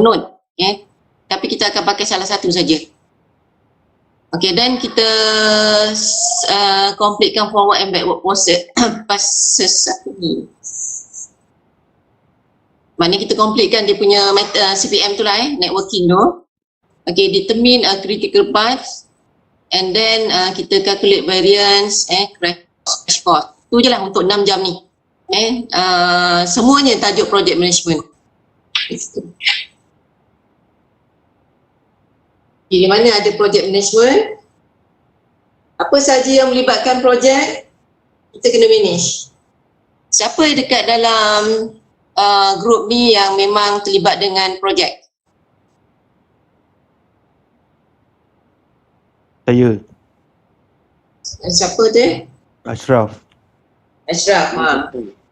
node, tapi kita akan pakai salah satu saja. Okay, dan kita completekan forward and backward passes ni. Maknanya kita completekan dia punya CPM tu lah, networking tu. Okay, determine a critical path and then kita calculate variance, crash course. Tu je lah untuk 6 jam ni. Semuanya tajuk project management. Di mana ada project management, apa saja yang melibatkan projek, kita kena manage. Siapa dekat dalam grup ni yang memang terlibat dengan projek? Saya. Siapa tu? Ashraf. Ashraf.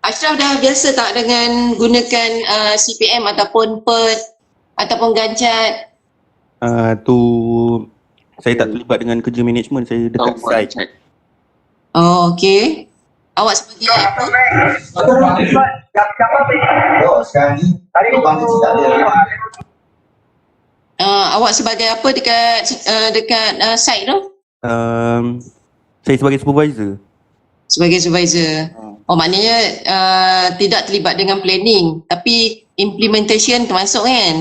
Ashraf dah biasa tak dengan gunakan CPM ataupun PERT ataupun Gantt chart? Tu saya tak terlibat dengan kerja management, saya dekat site. Oh, okey. Awak sebagai apa? Awak sebagai apa dekat site tu? Saya sebagai supervisor. Sebagai supervisor. Oh, maknanya tidak terlibat dengan planning, tapi implementation termasuk kan?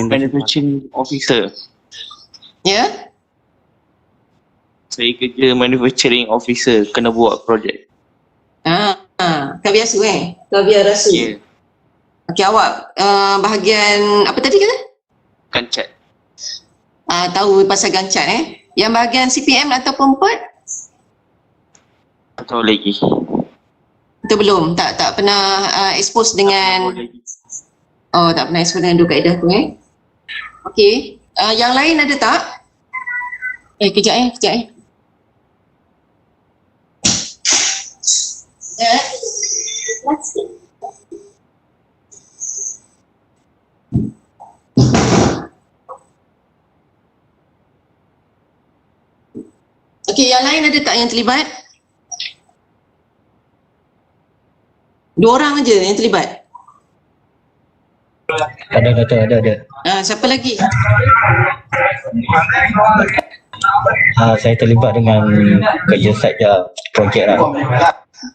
Manufacturing officer. Ya? Saya kerja manufacturing officer, kena buat projek. Kau biasa Kau biar rasa. Ya. Okey, awak bahagian apa tadi kata? Gantt chart. Tahu pasal Gantt chart Yang bahagian CPM ataupun PERT? Tak tahu lagi. Itu belum, tak pernah expose dengan. Oh, tak pernah expose dengan dua kaedah tu Okey, yang lain ada tak? Kejap Sekejap. Okey, yang lain ada tak yang terlibat? 2 orang aja yang terlibat? Ada. Siapa lagi? Saya terlibat dengan kerja site projek lah.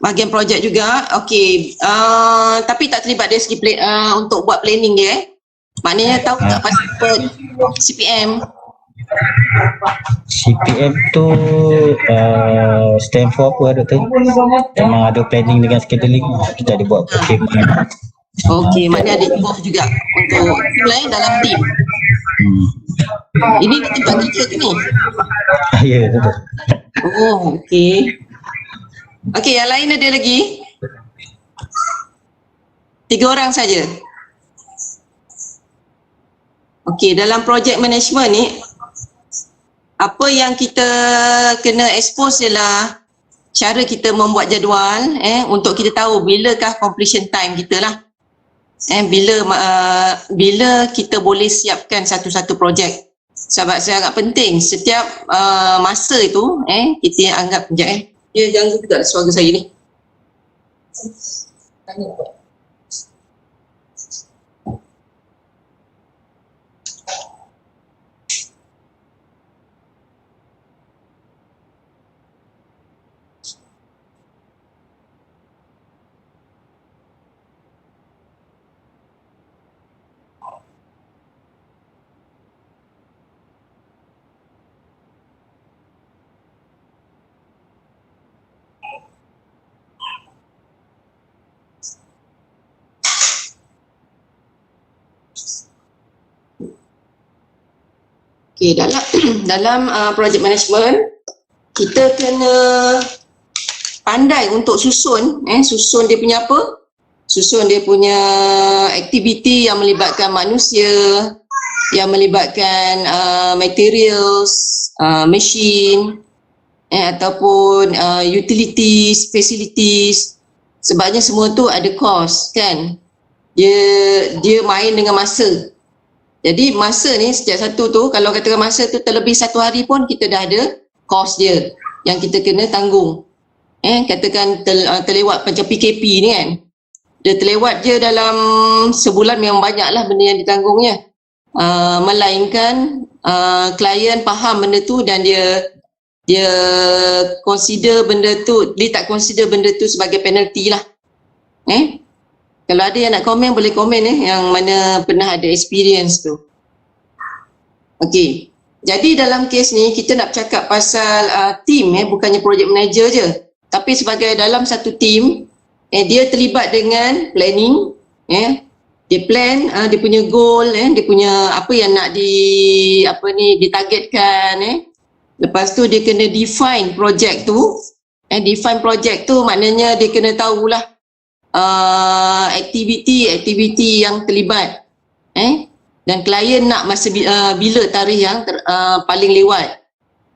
Bahagian projek juga. Okey. Tapi tak terlibat dari segi untuk buat planning dia Maknanya tahu tak pasal CPM? CPM tu stand for apa Doktor? Memang ada planning dengan scheduling, kita ada buat procurement. Okey, maknanya ada involve juga untuk plan dalam team. Ini di tempat kerja ke ni? Ya, betul. Oh, okey. Okey, yang lain ada lagi? 3 orang saja. Okey, dalam project management ni, apa yang kita kena expose ialah cara kita membuat jadual untuk kita tahu bilakah completion time kita lah. Bila kita boleh siapkan satu-satu projek. Sebab saya agak penting setiap masa itu kita anggap sekejap dia ganggu juga suara saya ni. Okay, dalam project management kita kena pandai untuk susun dia punya apa? Susun dia punya aktiviti yang melibatkan manusia, yang melibatkan materials, machine ataupun utilities, facilities. Sebabnya semua tu ada cost kan. Dia main dengan masa. Jadi masa ni setiap satu tu, kalau katakan masa tu terlebih 1 hari pun kita dah ada kos dia yang kita kena tanggung. Katakan terlewat macam PKP ni kan. Dia terlewat je dalam sebulan memang banyak lah benda yang ditanggungnya. melainkan klien faham benda tu dan dia consider benda tu, dia tak consider benda tu sebagai penalty lah. Kalau ada yang nak komen boleh komen yang mana pernah ada experience tu. Okey. Jadi dalam kes ni kita nak bercakap pasal team bukannya project manager je. Tapi sebagai dalam satu team dia terlibat dengan planning, dia plan dia punya goal, dia punya apa yang nak ditargetkan, Lepas tu dia kena define project tu. Define project tu maknanya dia kena tahulah aktiviti yang terlibat. Dan klien nak masa bila tarikh yang paling lewat.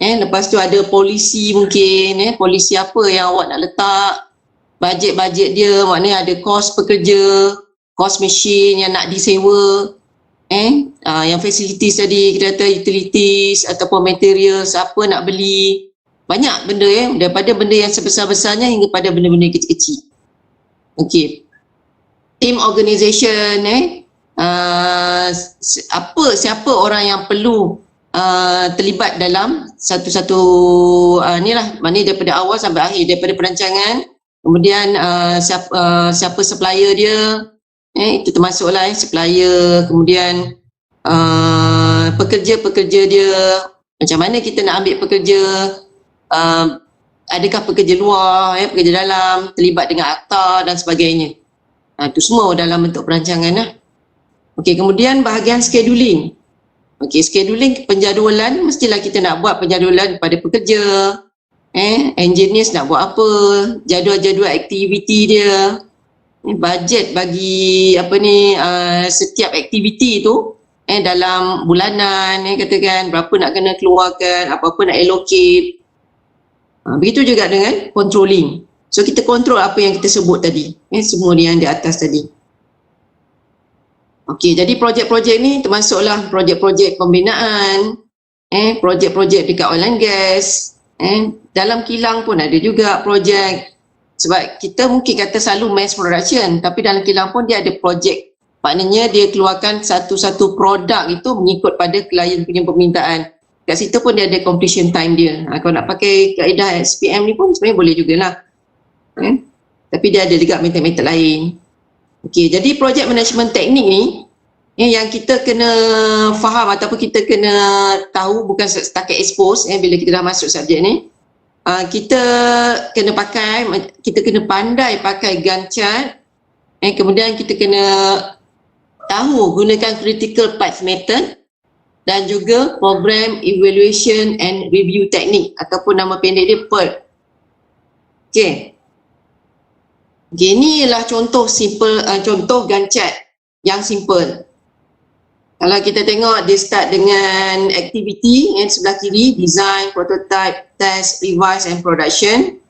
Lepas tu ada polisi mungkin, polisi apa yang awak nak letak, bajet dia, maknanya ada kos pekerja, kos mesin yang nak disewa, yang facilities tadi, kita kata utilities ataupun materials, apa nak beli. Banyak benda daripada benda yang sebesar-besarnya hingga pada benda-benda kecil-kecil. Okey. Team organisation, siapa orang yang perlu terlibat dalam satu-satu maknanya daripada awal sampai akhir, daripada perancangan, kemudian siapa supplier dia, itu termasuklah supplier, kemudian pekerja-pekerja dia, macam mana kita nak ambil pekerja, adakah pekerja luar, pekerja dalam, terlibat dengan akta dan sebagainya. Itu semua dalam bentuk perancangan lah. Okey, kemudian bahagian scheduling. Okey, scheduling penjadualan, mestilah kita nak buat penjadualan pada pekerja. Engineers nak buat apa, jadual-jadual aktiviti dia, bajet bagi setiap aktiviti tu dalam bulanan, katakan berapa nak kena keluarkan, apa-apa nak allocate. Begitu juga dengan controlling. So kita kontrol apa yang kita sebut tadi, semua yang di atas tadi. Okey, jadi projek-projek ni termasuklah projek-projek pembinaan, projek-projek dekat oil and gas, dalam kilang pun ada juga projek. Sebab kita mungkin kata selalu mass production, tapi dalam kilang pun dia ada projek. Maknanya dia keluarkan satu-satu produk itu mengikut pada klien punya permintaan. Kat situ pun dia ada completion time dia. Kalau nak pakai kaedah SPM ni pun sebenarnya boleh jugalah. Tapi dia ada juga metod-metod lain. Okey, jadi project management teknik ni yang kita kena faham ataupun kita kena tahu, bukan setakat expose bila kita dah masuk subjek ni. Kita kena pandai pakai Gantt chart. Kemudian kita kena tahu gunakan critical path method dan juga program evaluation and review technique ataupun nama pendek dia PERT. Okey. Ini ialah contoh Gantt chart yang simple. Kalau kita tengok dia start dengan activity sebelah kiri, design, prototype, test, revise and production.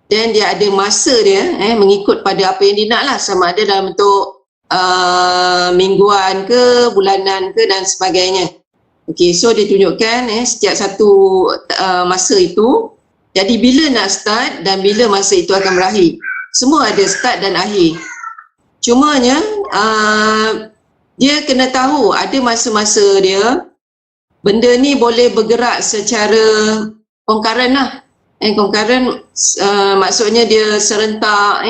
Then dia ada masa dia mengikut pada apa yang dia nak lah, sama ada dalam bentuk mingguan ke, bulanan ke dan sebagainya. Okey, so dia tunjukkan setiap satu masa itu. Jadi bila nak start dan bila masa itu akan berakhir. Semua ada start dan akhir. Cumanya dia kena tahu ada masa-masa dia, benda ni boleh bergerak secara concurrent lah. Concurrent maksudnya dia serentak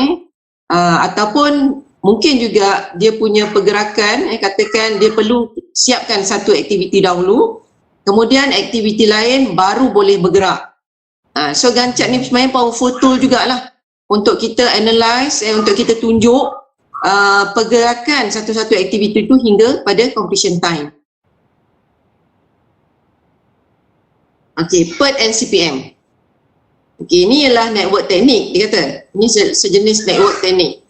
ataupun mungkin juga dia punya pergerakan, katakan dia perlu siapkan satu aktiviti dahulu, kemudian aktiviti lain baru boleh bergerak. So Gantt chart ni sebenarnya powerful tool jugalah untuk kita analyse, untuk kita tunjuk pergerakan satu-satu aktiviti itu hingga pada completion time. Okey, PERT and CPM. Okey, ini ialah network teknik dia kata. Ini sejenis network teknik.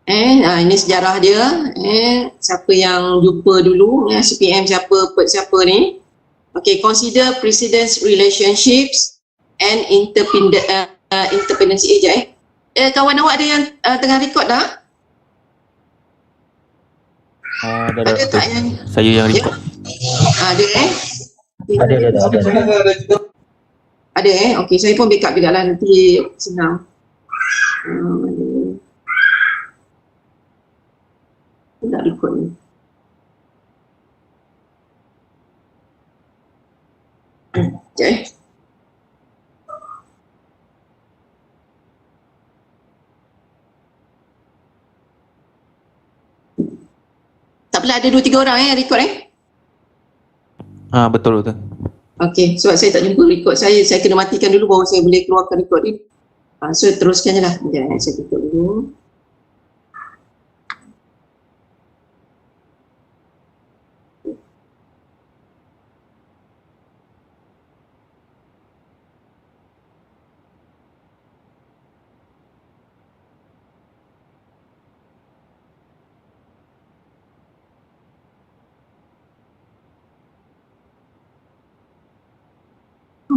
Ini sejarah dia. Siapa yang jumpa dulu, CPM siapa, PERT siapa ni. Okey, consider precedence relationships and interdependency. Kawan awak ada yang tengah record tak? Ada tak yang? Saya yang record. Ada Ada okey, saya pun backup juga lah, nanti senang. Tak record ni. Okay. Tak apalah, ada 2-3 orang yang record Betul. Okey, sebab saya tak jumpa record saya kena matikan dulu baru saya boleh keluarkan record ni. So teruskan je lah. Sekejap, saya tutup dulu.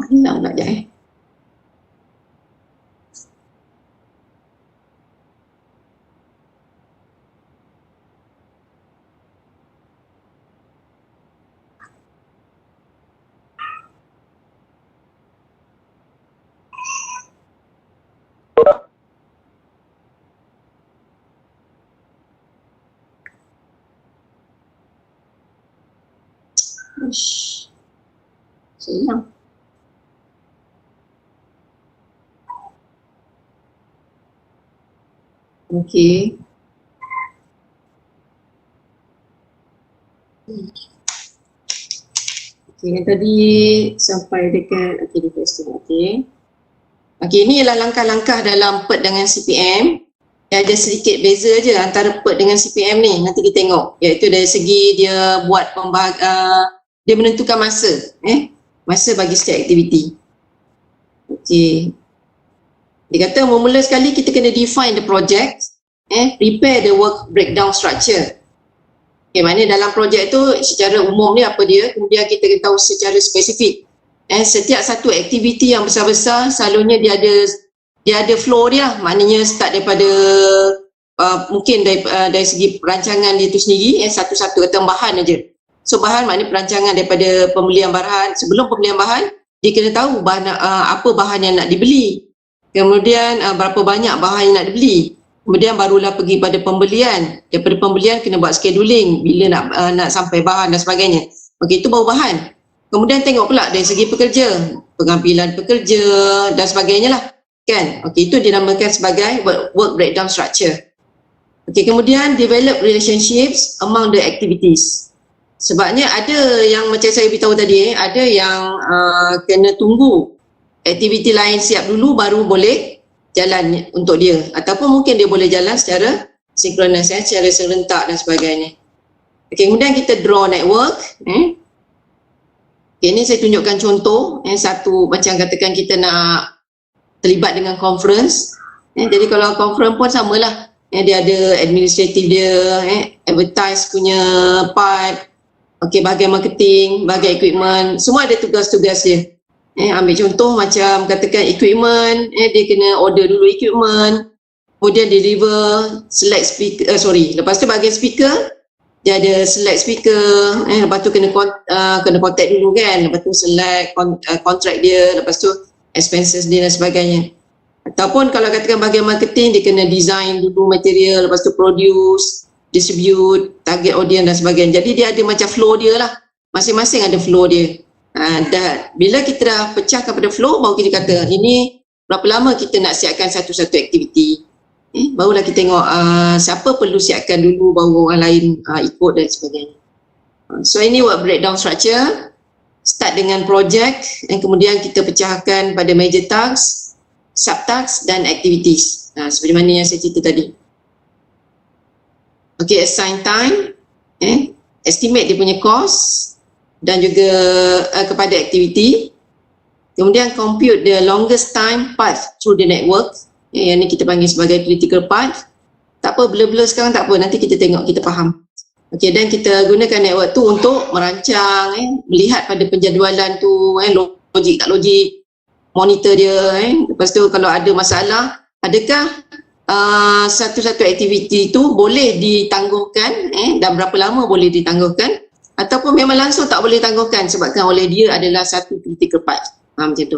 Hilang pula sekejap Ush. Saya hilang. Okey. Okey, yang tadi sampai dekat di question. Okey. Okey, ini ialah langkah-langkah dalam PERT dengan CPM. Ada sedikit beza je antara PERT dengan CPM ni. Nanti kita tengok. Iaitu dari segi dia buat dia menentukan masa. Masa bagi setiap aktiviti. Okey. Dia kata mula sekali kita kena define the project, prepare the work breakdown structure. Okay, maknanya dalam projek tu secara umum ni apa dia, kemudian kita kena tahu secara spesifik. Setiap satu aktiviti yang besar-besar selalunya dia ada flow dia, maknanya start daripada mungkin dari segi perancangan dia tu sendiri, satu-satu atau bahan aja. So bahan maknanya perancangan daripada pembelian bahan. Sebelum pembelian bahan, dia kena tahu apa bahan yang nak dibeli. Kemudian berapa banyak bahan yang nak dibeli. Kemudian barulah pergi pada pembelian. Daripada pembelian kena buat scheduling bila nak sampai bahan dan sebagainya. Okey, itu baru bahan. Kemudian tengok pula dari segi pekerja, pengambilan pekerja dan sebagainya lah. Kan? Okey, itu dinamakan sebagai work breakdown structure. Okey, kemudian develop relationships among the activities. Sebabnya ada yang macam saya beritahu tadi, ada yang kena tunggu aktiviti lain siap dulu baru boleh jalan untuk dia, ataupun mungkin dia boleh jalan secara sinkronis, secara serentak dan sebagainya. Okay, kemudian kita draw network. Okay, ni saya tunjukkan contoh. Satu macam katakan kita nak terlibat dengan conference. Jadi kalau conference pun samalah. Dia ada administratif dia, advertise punya part, okay, bahagian marketing, bahagian equipment, semua ada tugas-tugas dia. Ambil contoh macam katakan equipment, dia kena order dulu equipment, kemudian deliver, select speaker, lepas tu bahagian speaker, dia ada select speaker, lepas tu kena contact dulu kan, lepas tu select contract dia, lepas tu expenses dia dan sebagainya. Ataupun kalau katakan bahagian marketing, dia kena design dulu material, lepas tu produce, distribute, target audience dan sebagainya. Jadi dia ada macam flow dia lah, masing-masing ada flow dia. Dan bila kita dah pecahkan pada flow, baru kita kata ini berapa lama kita nak siapkan satu-satu aktiviti. Barulah kita tengok siapa perlu siapkan dulu, baru orang lain ikut dan sebagainya. So ini work breakdown structure. Start dengan project, dan kemudian kita pecahkan pada major tasks, subtasks dan activities. Seperti mana yang saya cerita tadi. Okay, assign time, estimate dia punya cost dan juga kepada aktiviti. Kemudian compute the longest time path through the network. Yang ni kita panggil sebagai critical path. Tak apa, blur-blur sekarang tak apa, nanti kita tengok, kita faham. Okey, dan kita gunakan network tu untuk merancang, melihat pada penjadualan tu, logik tak logik, monitor dia. Lepas tu kalau ada masalah, adakah satu-satu aktiviti tu boleh ditangguhkan, dan berapa lama boleh ditangguhkan, ataupun memang langsung tak boleh tangguhkan sebabkan oleh dia adalah satu critical path. Macam tu.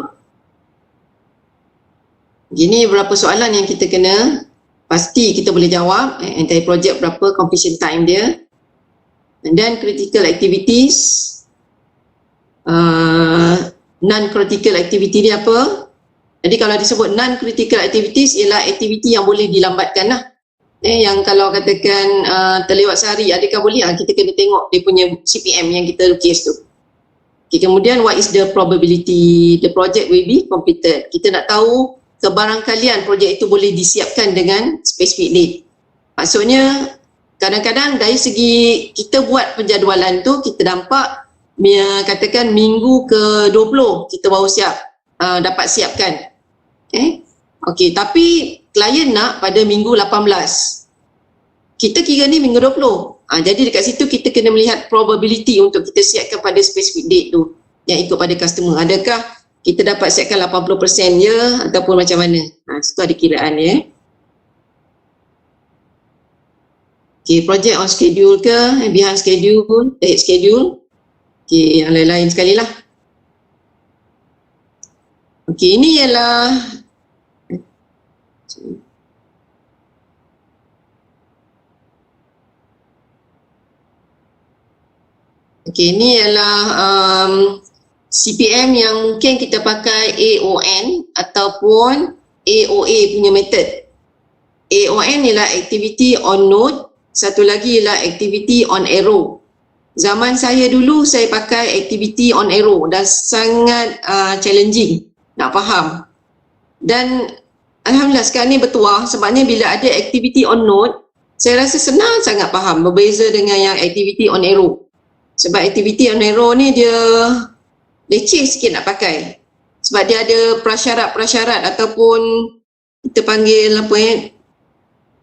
Gini beberapa soalan yang kita kena pasti kita boleh jawab. Entire project berapa completion time dia. And then critical activities. non-critical activity ni apa? Jadi kalau disebut non-critical activities ialah aktiviti yang boleh dilambatkan lah. Yang kalau katakan terlewat sehari, adakah boleh? Kita kena tengok dia punya CPM yang kita lukis tu. Okay, kemudian what is the probability the project will be completed? Kita nak tahu kebarangkalian projek itu boleh disiapkan dengan specific date. Maksudnya kadang-kadang dari segi kita buat penjadualan tu kita nampak katakan minggu ke-20 kita baru dapat siapkan. Okey, tapi klien nak pada minggu 18. Kita kira ni minggu 20. Jadi dekat situ kita kena melihat probability untuk kita siapkan pada specific date tu yang ikut pada customer. Adakah kita dapat siapkan 80% je ataupun macam mana? Situ ada kiraan ya. Okey, project on schedule ke, behind schedule, ahead schedule. Okey, yang lain-lain sekali lah. Okey, ini ialah CPM yang mungkin kita pakai AON ataupun AOA punya method. AON ialah activity on node, satu lagi ialah activity on arrow. Zaman saya dulu saya pakai activity on arrow dan sangat challenging nak faham. Dan alhamdulillah sekarang ni bertuah sebabnya bila ada activity on node, saya rasa senang sangat faham berbeza dengan yang activity on arrow. Sebab activity on arrow ni dia leceh sikit nak pakai. Sebab dia ada prasyarat-prasyarat ataupun kita panggil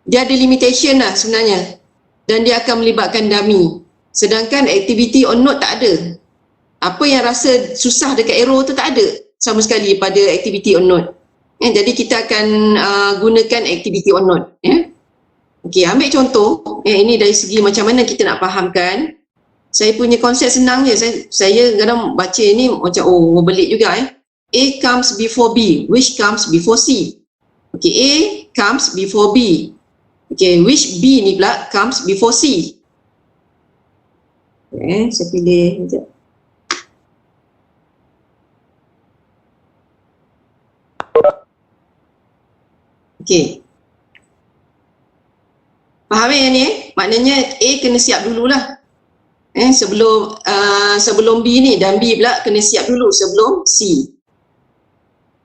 dia ada limitation lah sebenarnya. Dan dia akan melibatkan dummy. Sedangkan activity on node tak ada. Apa yang rasa susah dekat arrow tu tak ada sama sekali pada activity on node. Jadi kita akan gunakan activity on node. Okey, ambil contoh. Ini dari segi macam mana kita nak fahamkan. Saya punya konsep senang je. Saya kadang baca ni macam belit juga. A comes before B, which comes before C. Okay, A comes before B. Okay, which B ni pula comes before C. Okay, saya pilih sekejap. Okay. Faham yang ni? Maknanya A kena siap dululah. Sebelum B ni, dan B pula kena siap dulu sebelum C.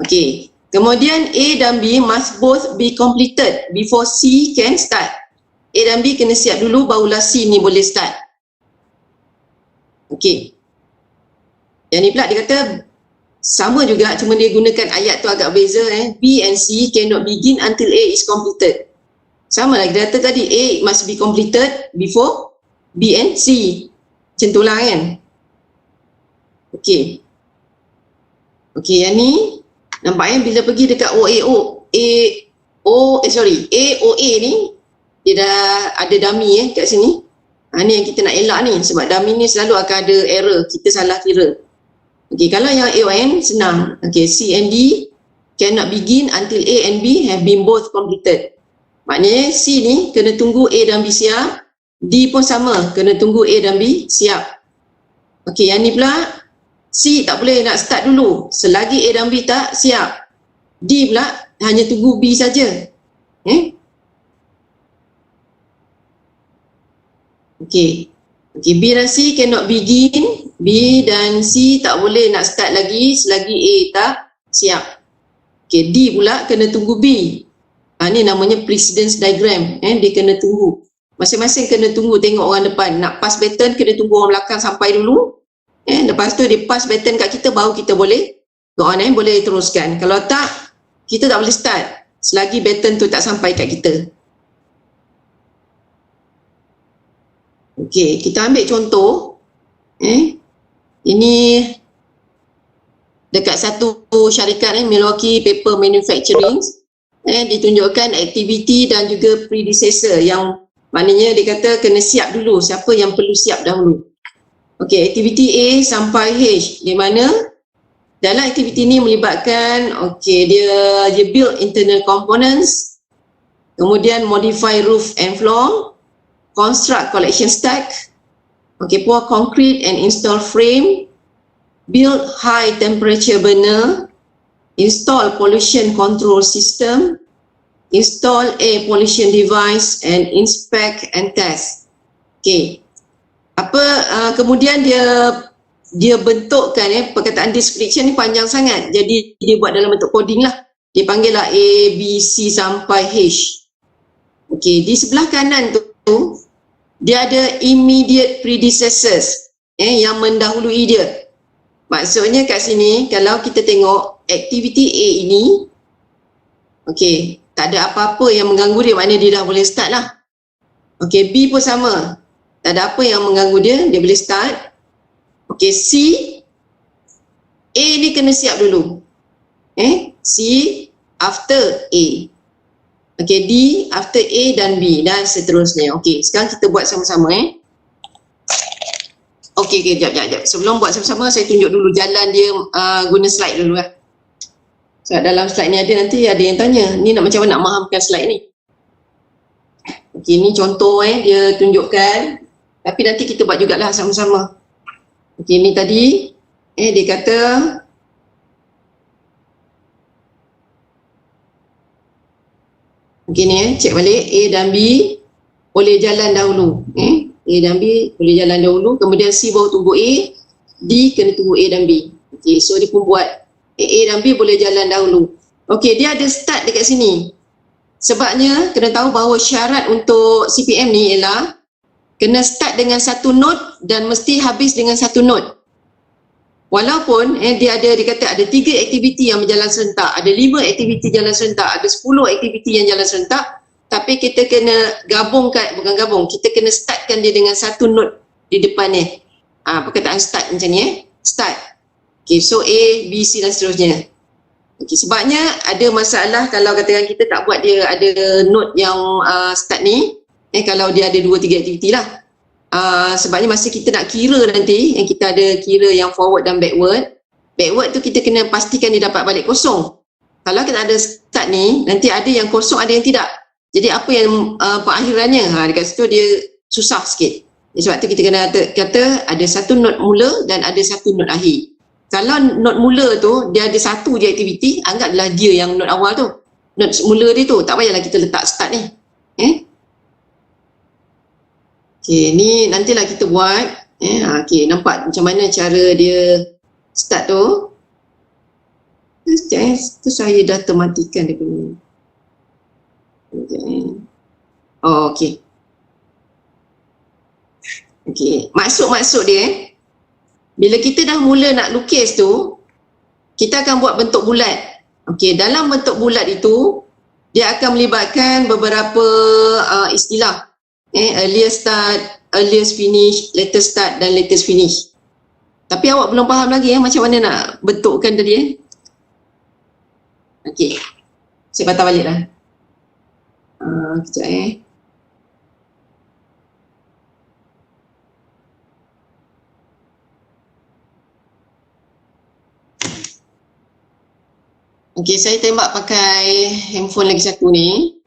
Okey. Kemudian A dan B must both be completed before C can start. A dan B kena siap dulu barulah C ni boleh start. Okey. Yang ni pula dia kata sama juga, cuma dia gunakan ayat tu agak beza. B and C cannot begin until A is completed. Sama lagi dia kata tadi, A must be completed before B and C. Macam tu lah kan. Okey. Okey, yang ni nampaknya bila pergi dekat AOA ni dia dah ada dummy kat sini. Ni yang kita nak elak ni sebab dummy ni selalu akan ada error, kita salah kira. Okey, kalau yang AON senang. Okey, C and D cannot begin until A and B have been both completed. Maknanya C ni kena tunggu A dan B siap. D pun sama, kena tunggu A dan B siap. Okey, yang ni pula C tak boleh nak start dulu selagi A dan B tak siap. D pula hanya tunggu B saja. Okey. Okey, B dan C cannot begin. B dan C tak boleh nak start lagi selagi A tak siap. Okey, D pula kena tunggu B. Ni namanya precedence diagram. Dia kena tunggu. Masing-masing kena tunggu tengok orang depan. Nak pass baton kena tunggu orang belakang sampai dulu. Lepas tu dia pass baton kat kita baru kita boleh go on, boleh teruskan. Kalau tak, kita tak boleh start selagi baton tu tak sampai kat kita. Okey, kita ambil contoh. Ini dekat satu syarikat Milwaukee Paper Manufacturing. Ditunjukkan aktiviti dan juga predecessor yang maknanya dia kata kena siap dulu, siapa yang perlu siap dahulu. Okey, aktiviti A sampai H, di mana dalam aktiviti ni melibatkan dia build internal components, kemudian modify roof and floor, construct collection stack, pour concrete and install frame, build high temperature burner, install pollution control system, install air pollution device, and inspect and test. Okay. Kemudian dia bentukkan perkataan description ni panjang sangat. Jadi dia buat dalam bentuk coding lah. Dia panggil lah A, B, C sampai H. Okay, di sebelah kanan tu dia ada immediate predecessors yang mendahului dia. Maksudnya kat sini kalau kita tengok aktiviti A ini, okay, tak ada apa-apa yang mengganggu dia, maknanya dia dah boleh start lah. Okay, B pun sama. Tak ada apa yang mengganggu dia boleh start. Okay, C, A ni kena siap dulu. C after A. Okay, D after A dan B dan seterusnya. Okay, sekarang kita buat sama-sama Okay, jap. Sebelum buat sama-sama, saya tunjuk dulu jalan dia guna slide dulu lah. So, dalam slide ni nanti ada yang tanya, ni nak macam mana nak mahamkan slide ni. Okay, ni contoh dia tunjukkan. Tapi nanti kita buat jugalah sama-sama. Okay, ni tadi dia kata okay ni cek balik A dan B boleh jalan dahulu. A dan B boleh jalan dahulu, kemudian C baru tunggu A, D kena tunggu A dan B. Okay, so dia pun buat A dan B boleh jalan dahulu. Okay, dia ada start dekat sini. Sebabnya kena tahu bahawa syarat untuk CPM ni ialah kena start dengan satu node dan mesti habis dengan satu node. Walaupun dia kata ada 3 aktiviti yang berjalan serentak, ada 5 aktiviti jalan serentak, ada 10 aktiviti yang jalan serentak, tapi kita kena kita kena startkan dia dengan satu node di depan ni. Perkataan start macam ni start. Okay, so A, B, C dan seterusnya. Okay, sebabnya ada masalah kalau katakan kita tak buat dia ada node yang start ni, kalau dia ada 2-3 aktiviti lah. Sebabnya masa kita nak kira nanti, yang kita ada kira yang forward dan backward tu kita kena pastikan dia dapat balik kosong. Kalau kita ada start ni, nanti ada yang kosong, ada yang tidak. Jadi apa yang perakhirannya, dekat situ dia susah sikit. Sebab tu kita kena kata ada satu node mula dan ada satu node akhir. Kalau node mula tu dia ada satu je aktiviti, anggaplah dia yang node awal tu. Node mula dia tu, tak payahlah kita letak start ni. Okay, ni nantilah kita buat. Okay, nampak macam mana cara dia start tu. Tu saya dah tematikan dia punya. Okay. Okay, maksud dia bila kita dah mula nak lukis tu, kita akan buat bentuk bulat. Okay, dalam bentuk bulat itu dia akan melibatkan beberapa istilah. Earlier start, earliest finish, latest start dan latest finish. Tapi awak belum faham lagi macam mana nak bentukkan tadi Okey. Saya patah balik dah. Kejap Okey, saya tembak pakai handphone lagi satu ni.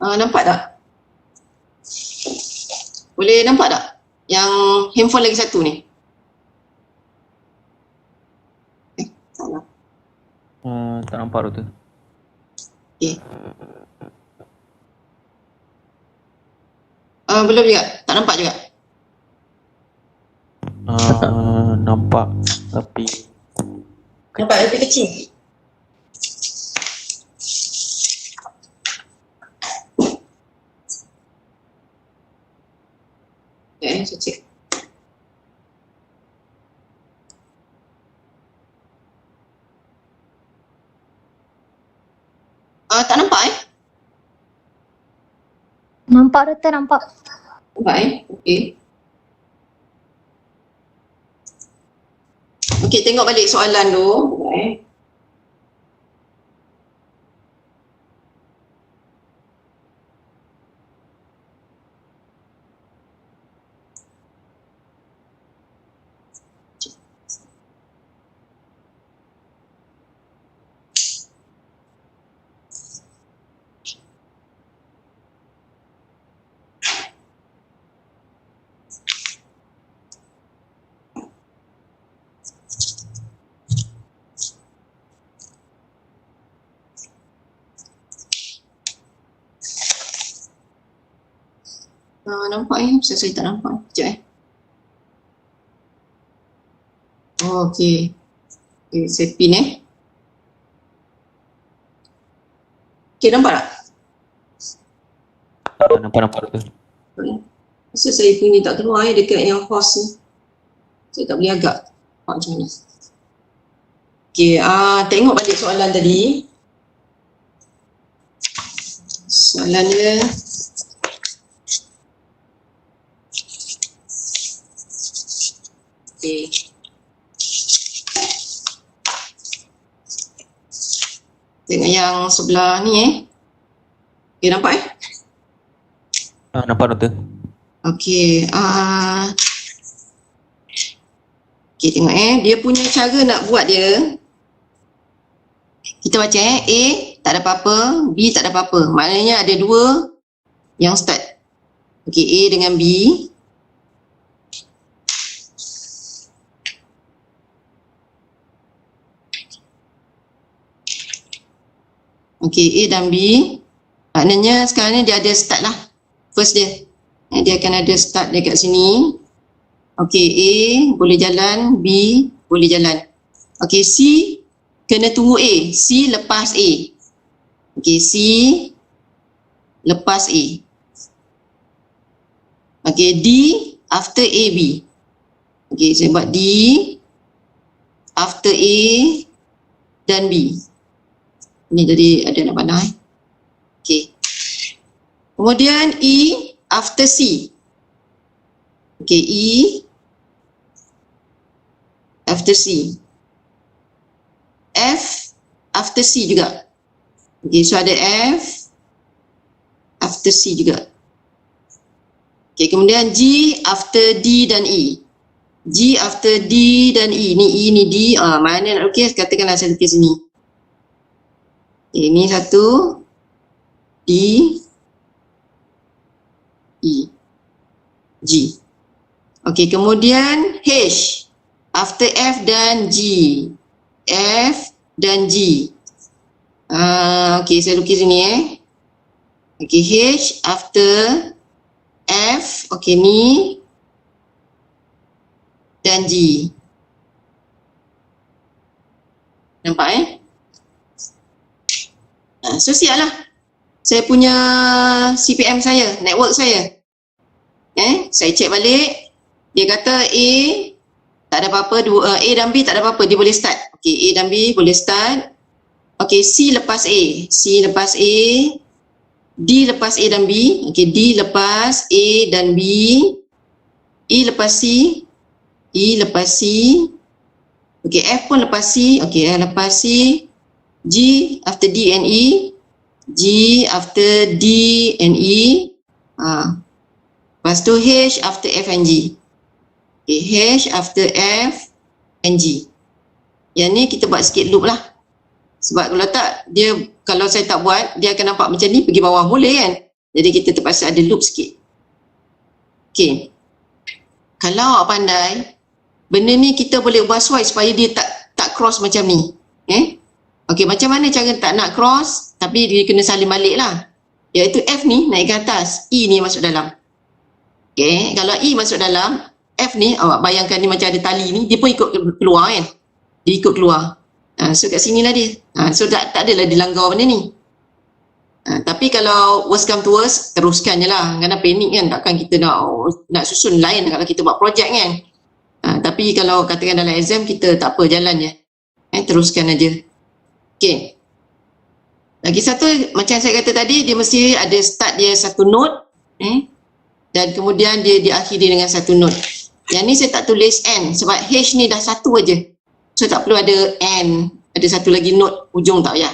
Nampak tak? Boleh nampak tak? Yang handphone lagi satu ni. Salah. Tak nampak tu. Okey. Belum juga, tak nampak juga. Nampak tapi Nampak lebih kecil. Saya cek. Tak nampak Nampak Doktor, nampak. Nampak okey. Okey, tengok balik soalan tu. Nampak saya tak nampak. Sekejap Okey. Saya pin Okey, nampak tak? Nampak Doktor. Rasa saya punya tak keluar dekat yang host ni. Saya tak boleh agak. Nampak macam mana? Okey, tengok balik soalan tadi. Soalan dia okey. Tengok yang sebelah ni Okey, nampak Nampak Doktor. Okey, okey tengok dia punya cara nak buat dia. Kita baca A tak ada apa-apa, B tak ada apa-apa. Maknanya ada dua yang start. Okey, A dengan B. Okey, A dan B. Maknanya sekarang ni dia ada start lah. First dia. Dia akan ada start dekat sini. Okey, A boleh jalan, B boleh jalan. Okey, C kena tunggu A. C lepas A. Okey, C lepas A. Okey, D after A, B. Okey, saya buat D after A dan B. Ini tadi ada nak panah Okey. Kemudian E after C. Okey, E after C. F after C juga. Okey, so ada F after C juga. Okey, kemudian G after D dan E. G after D dan E. Ni E ni D. Mana nak lukis? Katakanlah saya lukis sini. Ini satu D E G. Okey, kemudian H after F dan G. F dan G. Okey, saya lukis sini Okey, H after F. Okey, ni dan G. Nampak so siap lah. Saya punya CPM saya, network saya. Saya cek balik. Dia kata A tak ada apa-apa, A dan B tak ada apa-apa, dia boleh start. Okey, A dan B boleh start. Okey, C lepas A. C lepas A. D lepas A dan B. Okey, D lepas A dan B. E lepas C. E lepas C. Okey, F pun lepas C. Okey, F lepas C. G after D and E. G after D and E. Lepas tu H after F and G. Okay, H after F and G. Yang ni kita buat sikit loop lah. Sebab kalau tak, kalau saya tak buat, dia akan nampak macam ni, pergi bawah boleh kan. Jadi kita terpaksa ada loop sikit. Okay. Kalau awak pandai, benda ni kita boleh ubah swipe supaya dia tak cross macam ni. Okey, macam mana cara tak nak cross tapi dia kena salin balik lah. Iaitu F ni naik ke atas, E ni masuk dalam. Okey, kalau E masuk dalam, F ni awak bayangkan ni macam ada tali ni, dia pun ikut keluar kan. Dia ikut keluar. So kat sini lah dia. So tak adalah dilanggar benda ni. Tapi kalau worst come to worst, teruskan je lah. Kerana panik kan, takkan kita nak susun lain kalau kita buat projek kan. Tapi kalau katakan dalam exam, kita tak apa, jalan je. Teruskan aja. Okay. Lagi satu, macam saya kata tadi, dia mesti ada start dia satu note. Dan kemudian dia diakhiri dengan satu note. Yang ni saya tak tulis N sebab H ni dah satu aja. So tak perlu ada N, ada satu lagi note ujung tak payah.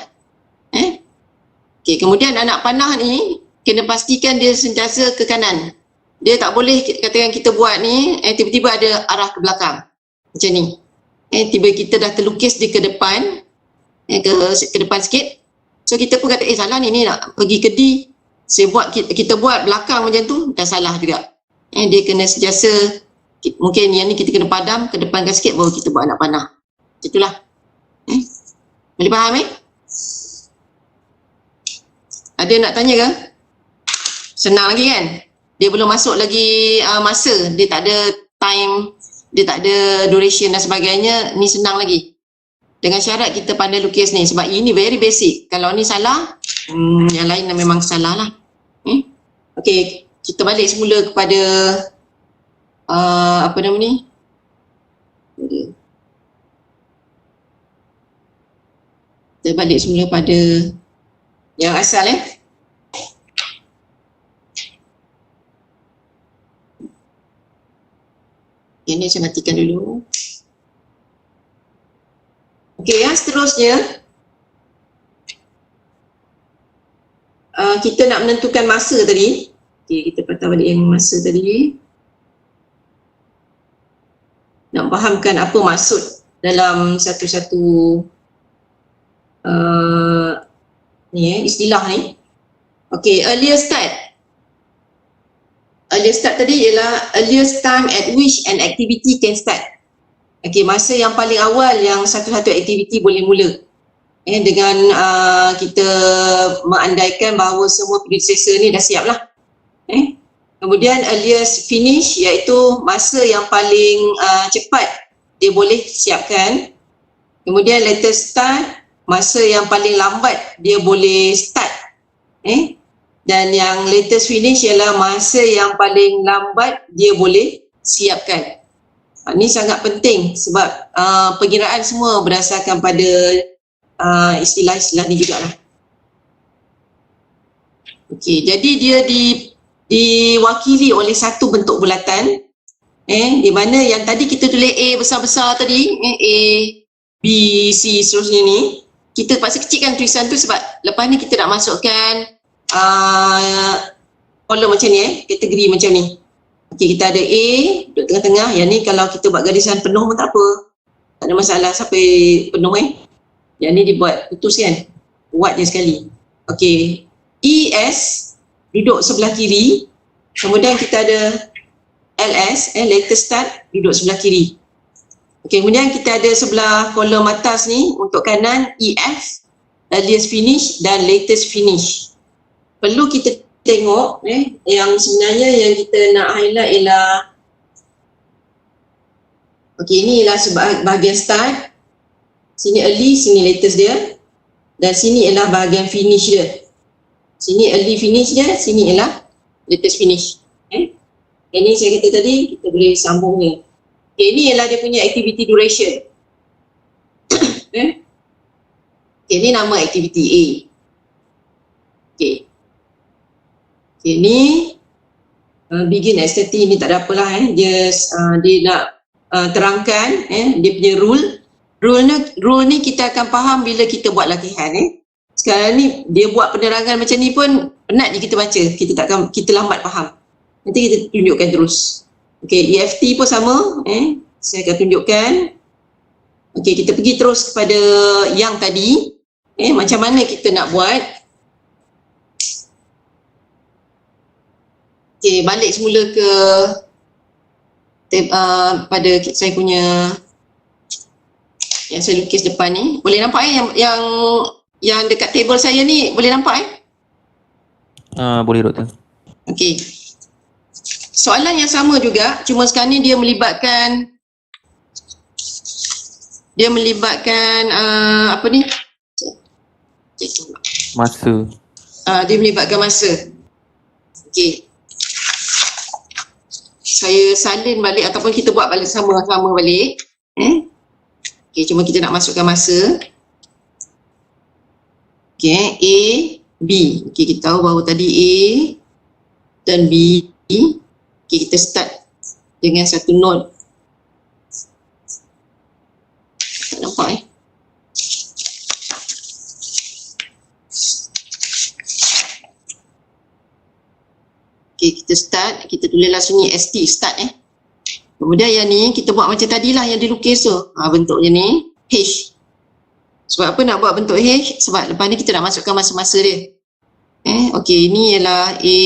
Okay, kemudian anak panah ni kena pastikan dia sentiasa ke kanan. Dia tak boleh katakan kita buat ni tiba-tiba ada arah ke belakang. Macam ni. Tiba kita dah terlukis dia ke depan, ke depan sikit. So kita pun kata salah ni nak pergi ke D. Kita buat belakang macam tu dah salah juga. Dia kena sentiasa, mungkin yang ni kita kena padam ke depankan sikit baru kita buat anak panah. Itulah. Boleh faham Ada nak tanya ke? Senang lagi kan? Dia belum masuk lagi masa, dia tak ada time, dia tak ada duration dan sebagainya, ni senang lagi. Dengan syarat kita pandai lukis ni, sebab ini very basic. Kalau ni salah, yang lain memang salah lah. Okey, kita balik semula kepada apa nama ni? Kita balik semula pada yang asal Ini saya matikan dulu. Okey, yang seterusnya kita nak menentukan masa tadi. Okey, kita patah balik yang masa tadi. Nak fahamkan apa maksud dalam satu-satu istilah ni. Okey, earlier start. Earlier start tadi ialah earliest time at which an activity can start. Okey, masa yang paling awal yang satu-satu aktiviti boleh mula. Dengan kita mengandaikan bahawa semua predecessor ni dah siap lah. Kemudian earliest finish iaitu masa yang paling cepat dia boleh siapkan. Kemudian latest start, masa yang paling lambat dia boleh start. Dan yang latest finish ialah masa yang paling lambat dia boleh siapkan. Ini sangat penting sebab pengiraan semua berdasarkan pada istilah-istilah ni jugalah. Okey, jadi dia diwakili oleh satu bentuk bulatan di mana yang tadi kita tulis A besar-besar tadi, A, B, C seterusnya ni, kita terpaksa kecilkan tulisan tu sebab lepas ni kita nak masukkan kolom macam ni, kategori macam ni. Okey, kita ada A duduk tengah-tengah. Yang ni kalau kita buat garisan penuh pun tak apa, tak ada masalah sampai penuh Yang ni dibuat putus kan, buat je sekali. Okey, ES duduk sebelah kiri. Kemudian kita ada LS, latest start, duduk sebelah kiri. Okey, kemudian kita ada sebelah kolom atas ni untuk kanan EF, earliest finish dan latest finish. Perlu kita tengok yang sebenarnya yang kita nak highlight ialah okey, ni ialah bahagian start. Sini early, sini latest dia. Dan sini ialah bahagian finish dia. Sini early finish dia, sini ialah latest finish. Ini saya kata tadi, kita boleh sambung ni. Okay, ini ialah dia punya activity duration. Okay, ini nama activity A. Okay. Okay, ni begin at 30 ni tak ada apalah Just dia nak terangkan dia punya rule. Rule ni kita akan faham bila kita buat latihan Sekarang ni dia buat penerangan macam ni pun penat je kita baca. Kita lambat faham. Nanti kita tunjukkan terus. Okey, EFT pun sama saya akan tunjukkan. Okey, kita pergi terus kepada yang tadi. Macam mana kita nak buat. Okey, balik semula ke pada saya punya yang saya lukis depan ni. Boleh nampak yang dekat table saya ni boleh nampak Boleh doktor. Okey. Soalan yang sama juga, cuma sekarang ni dia melibatkan apa ni? Masa. Dia melibatkan masa. Okey. Saya salin balik ataupun kita buat balik sama-sama balik. Okey, cuma kita nak masukkan masa. Okey, A, B. Okey, kita tahu bahawa tadi A dan B. Okey, kita start dengan satu node. Tak nampak Okey, kita start, kita tulislah sini ST, start Kemudian yang ni kita buat macam tadilah yang dilukis tu. Bentuknya ni H. Sebab apa nak buat bentuk H? Sebab lepas ni kita nak masukkan masa-masa dia. Okey, ini ialah A.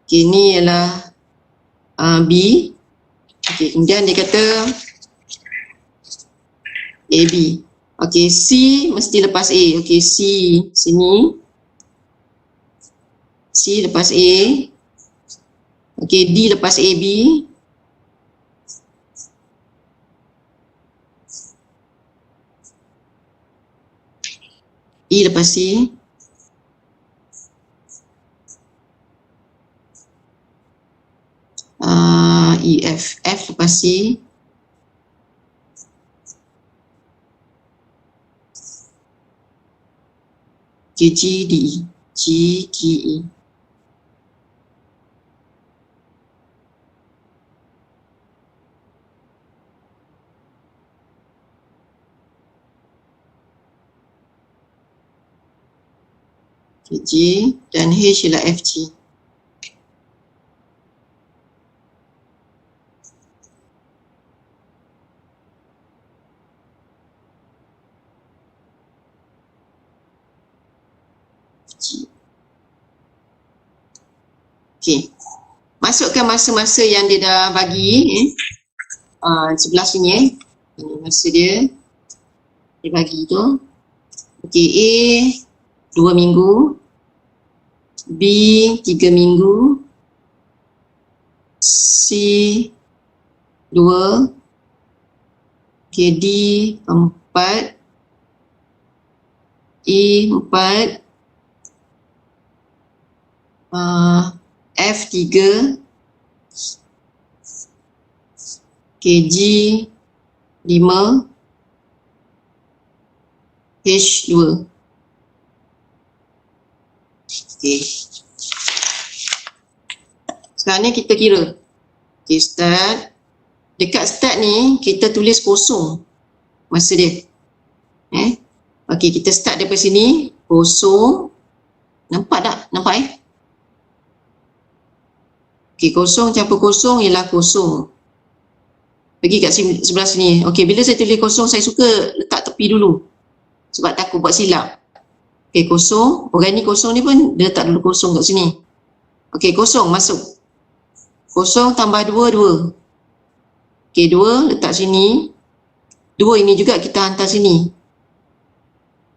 Okey, ini ialah B. Okey, kemudian dia kata AB. Okey, C mesti lepas A. Okey, C sini. C lepas A. Okey, D lepas AB. E lepas C. E, F. F lepas C. G, G, D, E. G, G, E. G dan H ialah FG. Okey. Masukkan masa-masa yang dia dah bagi sebelah sini Ini masa dia bagi tu. Okey, A 2 minggu, B 3 minggu, C 2, okey, D 4, E 4, F 3, okey, G 5, H 2. Okey. Sekarang ni kita kira. Okey, start. Dekat start ni kita tulis kosong masa dia. Okey, kita start daripada sini kosong. Nampak tak? Nampak Okey, kosong campur kosong ialah kosong. Pergi kat sebelah sini. Okey, bila saya tulis kosong saya suka letak tepi dulu. Sebab takut buat silap. Okey, kosong. Orang ni kosong ni pun dia letak dulu kosong kat sini. Okey, kosong masuk. Kosong tambah 2, 2. Okey, 2 letak sini. 2 ini juga kita hantar sini.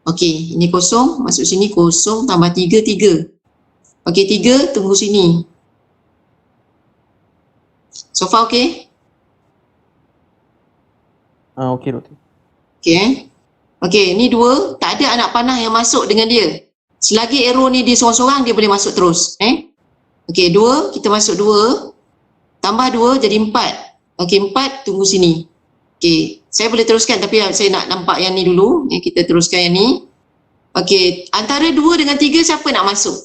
Okey, ini kosong masuk sini. Kosong tambah 3, 3. Okey, 3 tunggu sini. So far okey? Okey doktor. Okey. Okey, ni 2, tak ada anak panah yang masuk dengan dia. Selagi arrow ni dia seorang-seorang, dia boleh masuk terus. Okey, 2, kita masuk 2. Tambah 2 jadi 4. Okey, 4 tunggu sini. Okey, saya boleh teruskan tapi saya nak nampak yang ni dulu. Kita teruskan yang ni. Okey, antara 2 dengan 3 siapa nak masuk?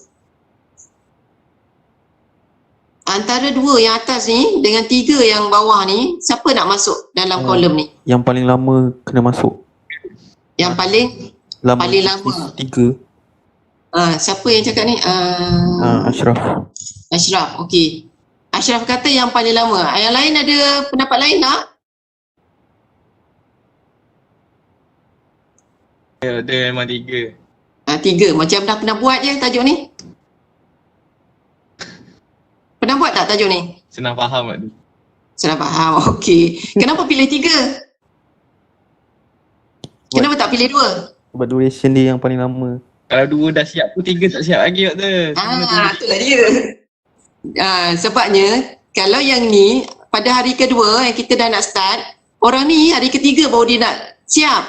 Antara 2 yang atas ni dengan 3 yang bawah ni, siapa nak masuk dalam kolom ni? Yang paling lama kena masuk. Yang paling lama. 3. Siapa yang cakap ni? Ashraf. Ashraf, okey. Ashraf kata yang paling lama. Yang lain ada pendapat lain tak? Ya, dia memang 3. 3. Macam dah pernah buat je tajuk ni. Pernah buat tak tajuk ni? Senang faham tak tu? Senang faham, okey. Kenapa pilih 3? Kenapa tak pilih 2? Sebab duration dia yang paling lama. Kalau 2 dah siap pun 3 tak siap lagi doktor. Itulah dia. Sebabnya kalau yang ni pada hari kedua yang kita dah nak start, orang ni hari ketiga baru dia nak siap.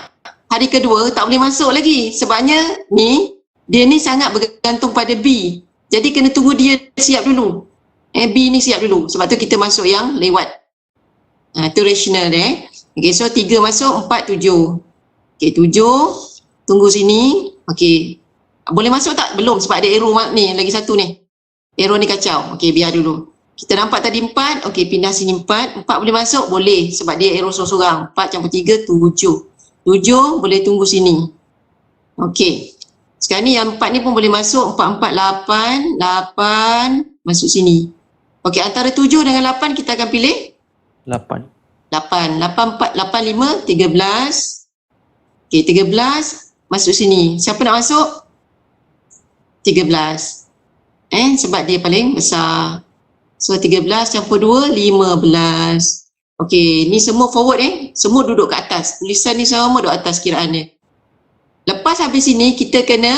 Hari kedua tak boleh masuk lagi. Sebabnya ni, dia ni sangat bergantung pada B. Jadi kena tunggu dia siap dulu. B ni siap dulu. Sebab tu kita masuk yang lewat. Itu rational dia. Okay, so 3 masuk, 4, 7. Okay, 7. Tunggu sini. Okay. Boleh masuk tak? Belum sebab ada arrow ni. Lagi satu ni. Arrow ni kacau. Okay, biar dulu. Kita nampak tadi 4. Okay, pindah sini 4. 4 boleh masuk? Boleh. Sebab dia arrow sorang-sorang. 4 campur 3, 7. 7 boleh tunggu sini. Okay. Sekarang ni yang 4 ni pun boleh masuk. 4, 4, 8. 8. Masuk sini. Okay, antara 7 dengan 8 kita akan pilih? 8. 8. 8, 4, 8, 5, 13. Okay, 13. Masuk sini. Siapa nak masuk? 13. Sebab dia paling besar. So 13 campur 2, 15. Okey, ni semua forward semua duduk kat atas. Tulisan ni semua duduk atas kiraan dia. Lepas habis sini kita kena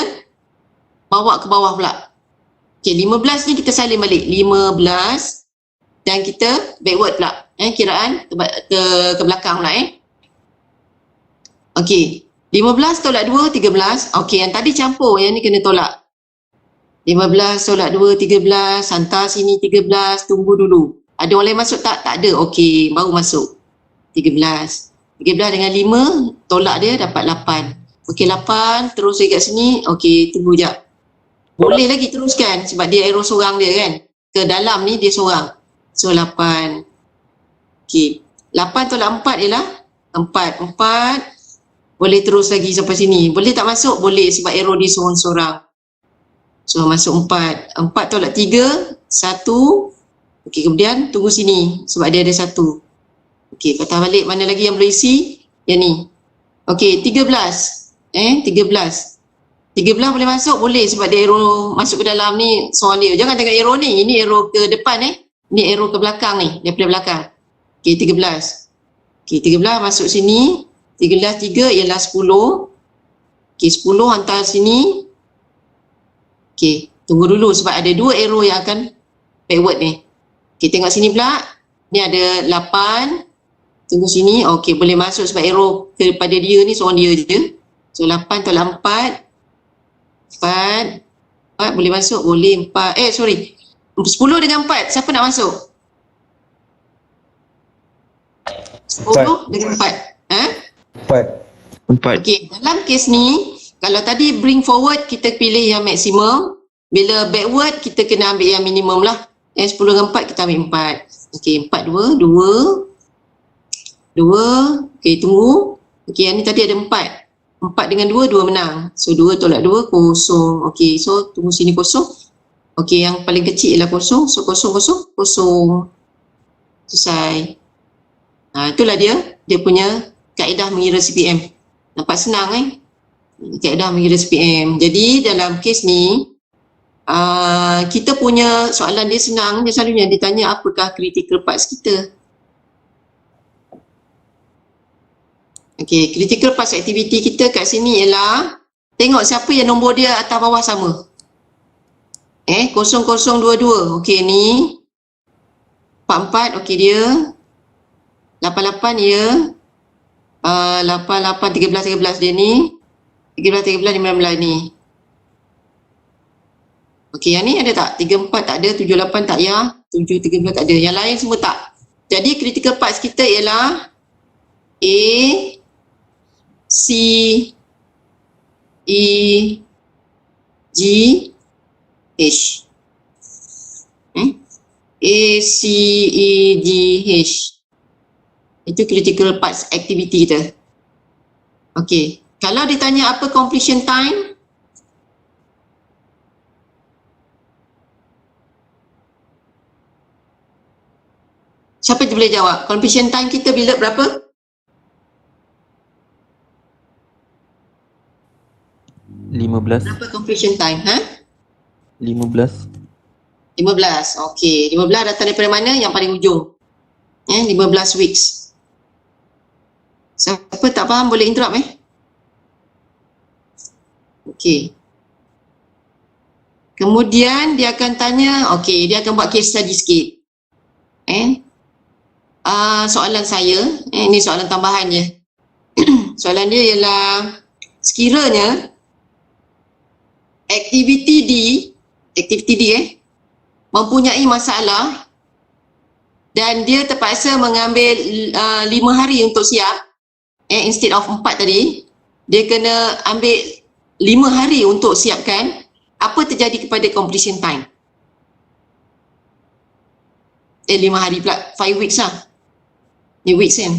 bawa ke bawah pula. Okey, 15 ni kita salin balik. 15 dan kita backward pula. Kiraan ke belakang pula. Okey. 15 tolak 2, 13. Okey, yang tadi campur, yang ni kena tolak. 15 tolak 2, 13. Hantar sini 13. Tunggu dulu. Ada orang lain masuk tak? Tak ada. Okey, baru masuk. 13. 13 dengan 5, tolak dia dapat 8. Okey, 8. Terus dekat sini. Okey, tunggu jap. Boleh lagi teruskan sebab dia arrow seorang dia kan. Ke dalam ni dia seorang. So, 8. Okey. 8 tolak 4 ialah 4. 4. Boleh terus lagi sampai sini. Boleh tak masuk? Boleh sebab arrow dia seorang-seorang. So, masuk 4. 4 tolak 3. 1. Okey, kemudian tunggu sini sebab dia ada 1. Okey, patah balik. Mana lagi yang boleh isi? Yang ni. Okey, 13. 13. 13 boleh masuk? Boleh sebab dia arrow masuk ke dalam ni soal dia. Jangan tengok arrow ni. Ini arrow ke depan Ni arrow ke belakang ni. Daripada belakang. Okey, 13. Okey, 13 masuk sini. 13, 3 ialah 10. Okey, 10 hantar sini. Okey, tunggu dulu sebab ada 2 arrow yang akan backward ni. Okey, tengok sini pula. Ni ada 8. Tunggu sini. Okey, boleh masuk sebab arrow kepada dia ni seorang dia je. So, 8 tolak 4. 4 boleh masuk? Boleh. 4. 10 dengan 4. Siapa nak masuk? 10 dengan 4. 4. Okey, dalam kes ni, kalau tadi bring forward, kita pilih yang maksimum. Bila backward, kita kena ambil yang minimum lah. 10 dengan 4, kita ambil 4. Okey, 4, 2. 2. Okey, tunggu. Okey, yang ni tadi ada 4. 4 dengan 2, 2 menang. So, 2 tolak 2, kosong. Okey, so tunggu sini kosong. Okey, yang paling kecil ialah kosong. So, kosong, kosong, kosong. Selesai. Itulah dia punya kaedah mengira CPM. Nampak senang kaedah mengira CPM. Jadi, dalam kes ni, kita punya soalan dia senang. Dia selalunya ditanya apakah critical parts kita. Okey, critical parts activity kita kat sini ialah tengok siapa yang nombor dia atas bawah sama. 0022. Okey, ni 44. Okey, dia 88 dia 88 13 dia ni 13 15 ni. Okey, yang ni ada tak? 34 tak ada, 78 tak ya, 7 13 tak ada. Yang lain semua tak. Jadi critical parts kita ialah A, C, E, G, H. A, C, E, G, H. Itu critical parts activity kita. Okey. Kalau ditanya apa completion time, siapa tu boleh jawab? Completion time kita bila berapa? 15. Berapa completion time? 15. 15. Okey. 15 datang daripada mana? Yang paling ujung. 15 weeks. Siapa tak faham boleh interrupt Okey. Kemudian dia akan tanya, okey, dia akan buat case study sikit. Soalan saya, ini soalan tambahan je. Soalan dia ialah sekiranya aktiviti D mempunyai masalah dan dia terpaksa mengambil 5 hari untuk siap, instead of 4 tadi, dia kena ambil 5 hari untuk siapkan. Apa terjadi kepada completion time? 5 hari pula, 5 weeks lah. Ni weeks kan?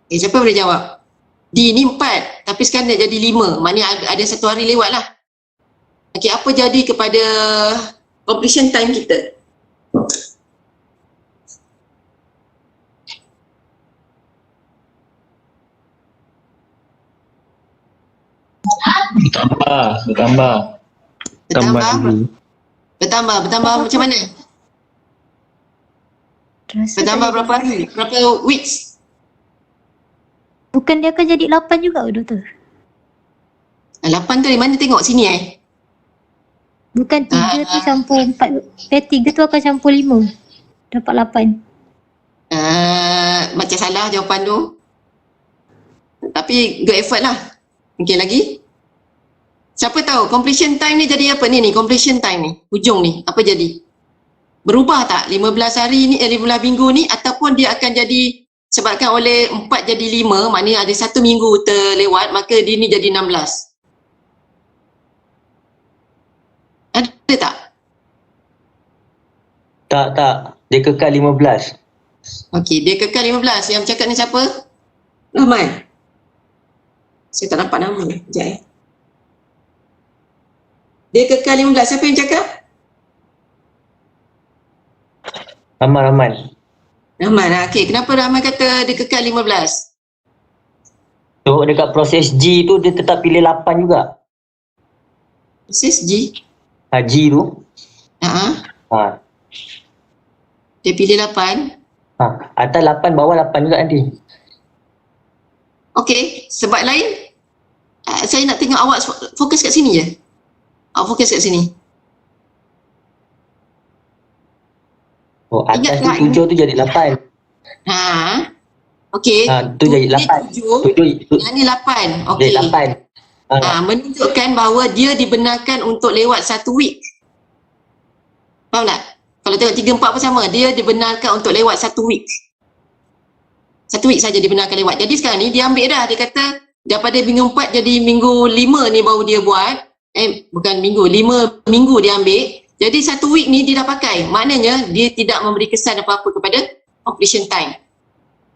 Siapa boleh jawab? D ni 4, tapi sekarang dah jadi 5. Maknanya ada 1 hari lewat lah. Okey, apa jadi kepada completion time kita? Bertambah macam mana? Bertambah berapa hari? Berapa weeks? Bukan dia akan jadi 8 juga ke doktor? 8 tu dari mana tengok sini Bukan 3 tu campur 4. 3 tu akan campur 5. dapat 8. Macam salah jawapan tu. Tapi good effort lah. Okey, lagi. Siapa tahu completion time ni jadi apa ni completion time ni, hujung ni, apa jadi? Berubah tak 15 hari ni, 15 minggu ni, ataupun dia akan jadi sebabkan oleh 4 jadi 5, maknanya ada 1 minggu terlewat, maka dia ni jadi 16. Ada tak? Tak. Dia kekal 15. Okey, dia kekal 15. Yang bercakap ni siapa? Rahman. Saya tak nampak nama. Sekejap Dia kekal 15. Siapa yang cakap? Rahman. Rahman. Okey, kenapa Rahman kata dia kekal 15? So dekat proses G tu dia tetap pilih 8 juga. Proses G. G tu. Ha. Dia pilih 8. Atas 8, bawah 8 juga nanti. Okey, sebab lain saya nak tengok awak fokus kat sini je. Awak fokus kat sini. Oh, atas Ingat tu 7 tu jadi 8. Okey. Tu jadi 8. 7, yang ni 8. Okey. Jadi 8. Menunjukkan bahawa dia dibenarkan untuk lewat 1 week. Faham tak? Kalau tengok 3, 4 pun sama, dia dibenarkan untuk lewat 1 week. 1 week saja dibenarkan lewat. Jadi sekarang ni dia ambil dah, dia kata daripada minggu 4 jadi minggu 5 ni baru dia buat. Bukan minggu, 5 minggu dia ambil. Jadi 1 week ni dia dah pakai. Maknanya dia tidak memberi kesan apa-apa kepada completion time.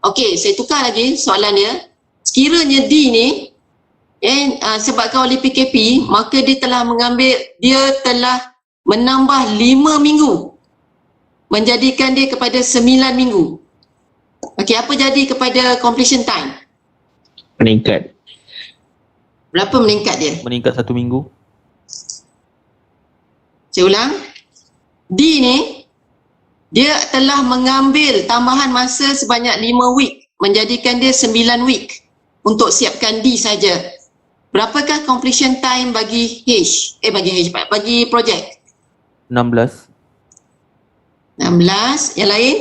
Okey, saya tukar lagi soalan dia. Sekiranya D ni sebabkan oleh PKP, maka dia telah menambah 5 minggu. Menjadikan dia kepada 9 minggu. Okey, apa jadi kepada completion time? Meningkat. Berapa meningkat dia? Meningkat 1 minggu. Saya ulang. D ni dia telah mengambil tambahan masa sebanyak 5 week, menjadikan dia 9 week untuk siapkan D saja. Berapakah completion time bagi bagi projek? 16. 16. Yang lain?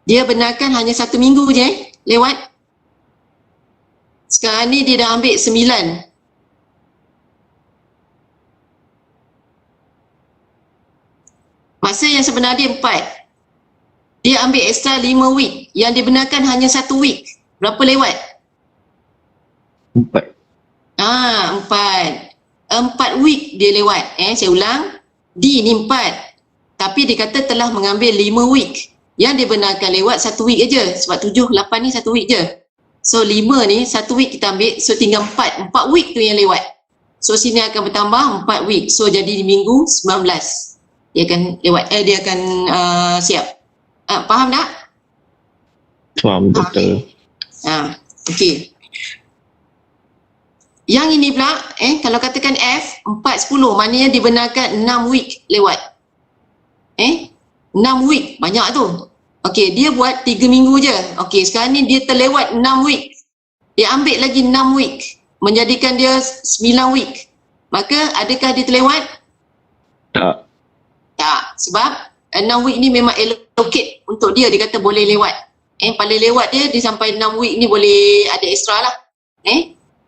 Dia benarkan hanya 1 minggu je lewat. Sekarang ni dia dah ambil 9. Masa yang sebenar dia 4. Dia ambil extra 5 week. Yang dibenarkan hanya 1 week. Berapa lewat? 4. 4 week dia lewat. Saya ulang. D ni 4. Tapi dia kata telah mengambil 5 week. Yang dibenarkan lewat 1 week aja. Sebab 7, 8 ni 1 week je. So 5 ni 1 week kita ambil. So tinggal 4. 4 week tu yang lewat. So sini akan bertambah 4 week. So jadi di minggu 19. Dia akan lewat. Dia akan siap. Faham tak? Faham betul. Okey. Yang ini pula, kalau katakan F, 4-10, maknanya dibenarkan 6 week lewat. 6 week, banyak tu. Okey, dia buat 3 minggu je. Okey, sekarang ni dia terlewat 6 week. Dia ambil lagi 6 week, menjadikan dia 9 week. Maka, adakah dia terlewat? Tak. Tak, sebab 6 week ni memang allocate untuk dia kata boleh lewat. Paling lewat dia sampai 6 week ni boleh ada extra lah.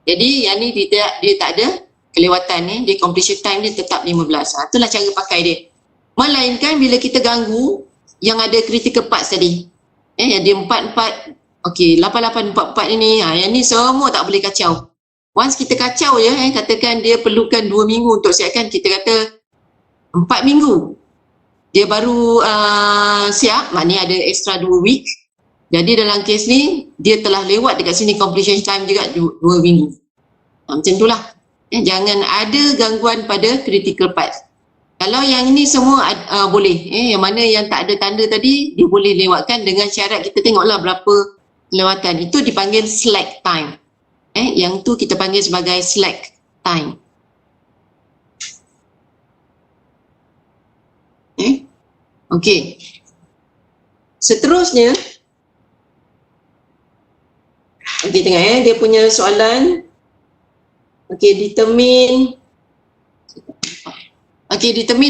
Jadi yang ni dia tak ada kelewatan dia completion time dia tetap 15. Itulah cara pakai dia. Melainkan bila kita ganggu yang ada critical parts tadi. Yang dia 4-4, okey 8-8-4-4 ini, yang ni semua tak boleh kacau. Once kita kacau je, katakan dia perlukan 2 minggu untuk siapkan, kita kata 4 minggu. Dia baru siap, maknanya ada extra 2 week. Jadi dalam kes ni, dia telah lewat dekat sini completion time juga 2 minggu. Macam itulah. Jangan ada gangguan pada critical parts. Kalau yang ini semua boleh. Yang mana yang tak ada tanda tadi, dia boleh lewatkan dengan syarat kita tengoklah berapa lewatan. Itu dipanggil slack time. Yang tu kita panggil sebagai slack time. Okey. Seterusnya, okey, tengok dia punya soalan. Okay, determine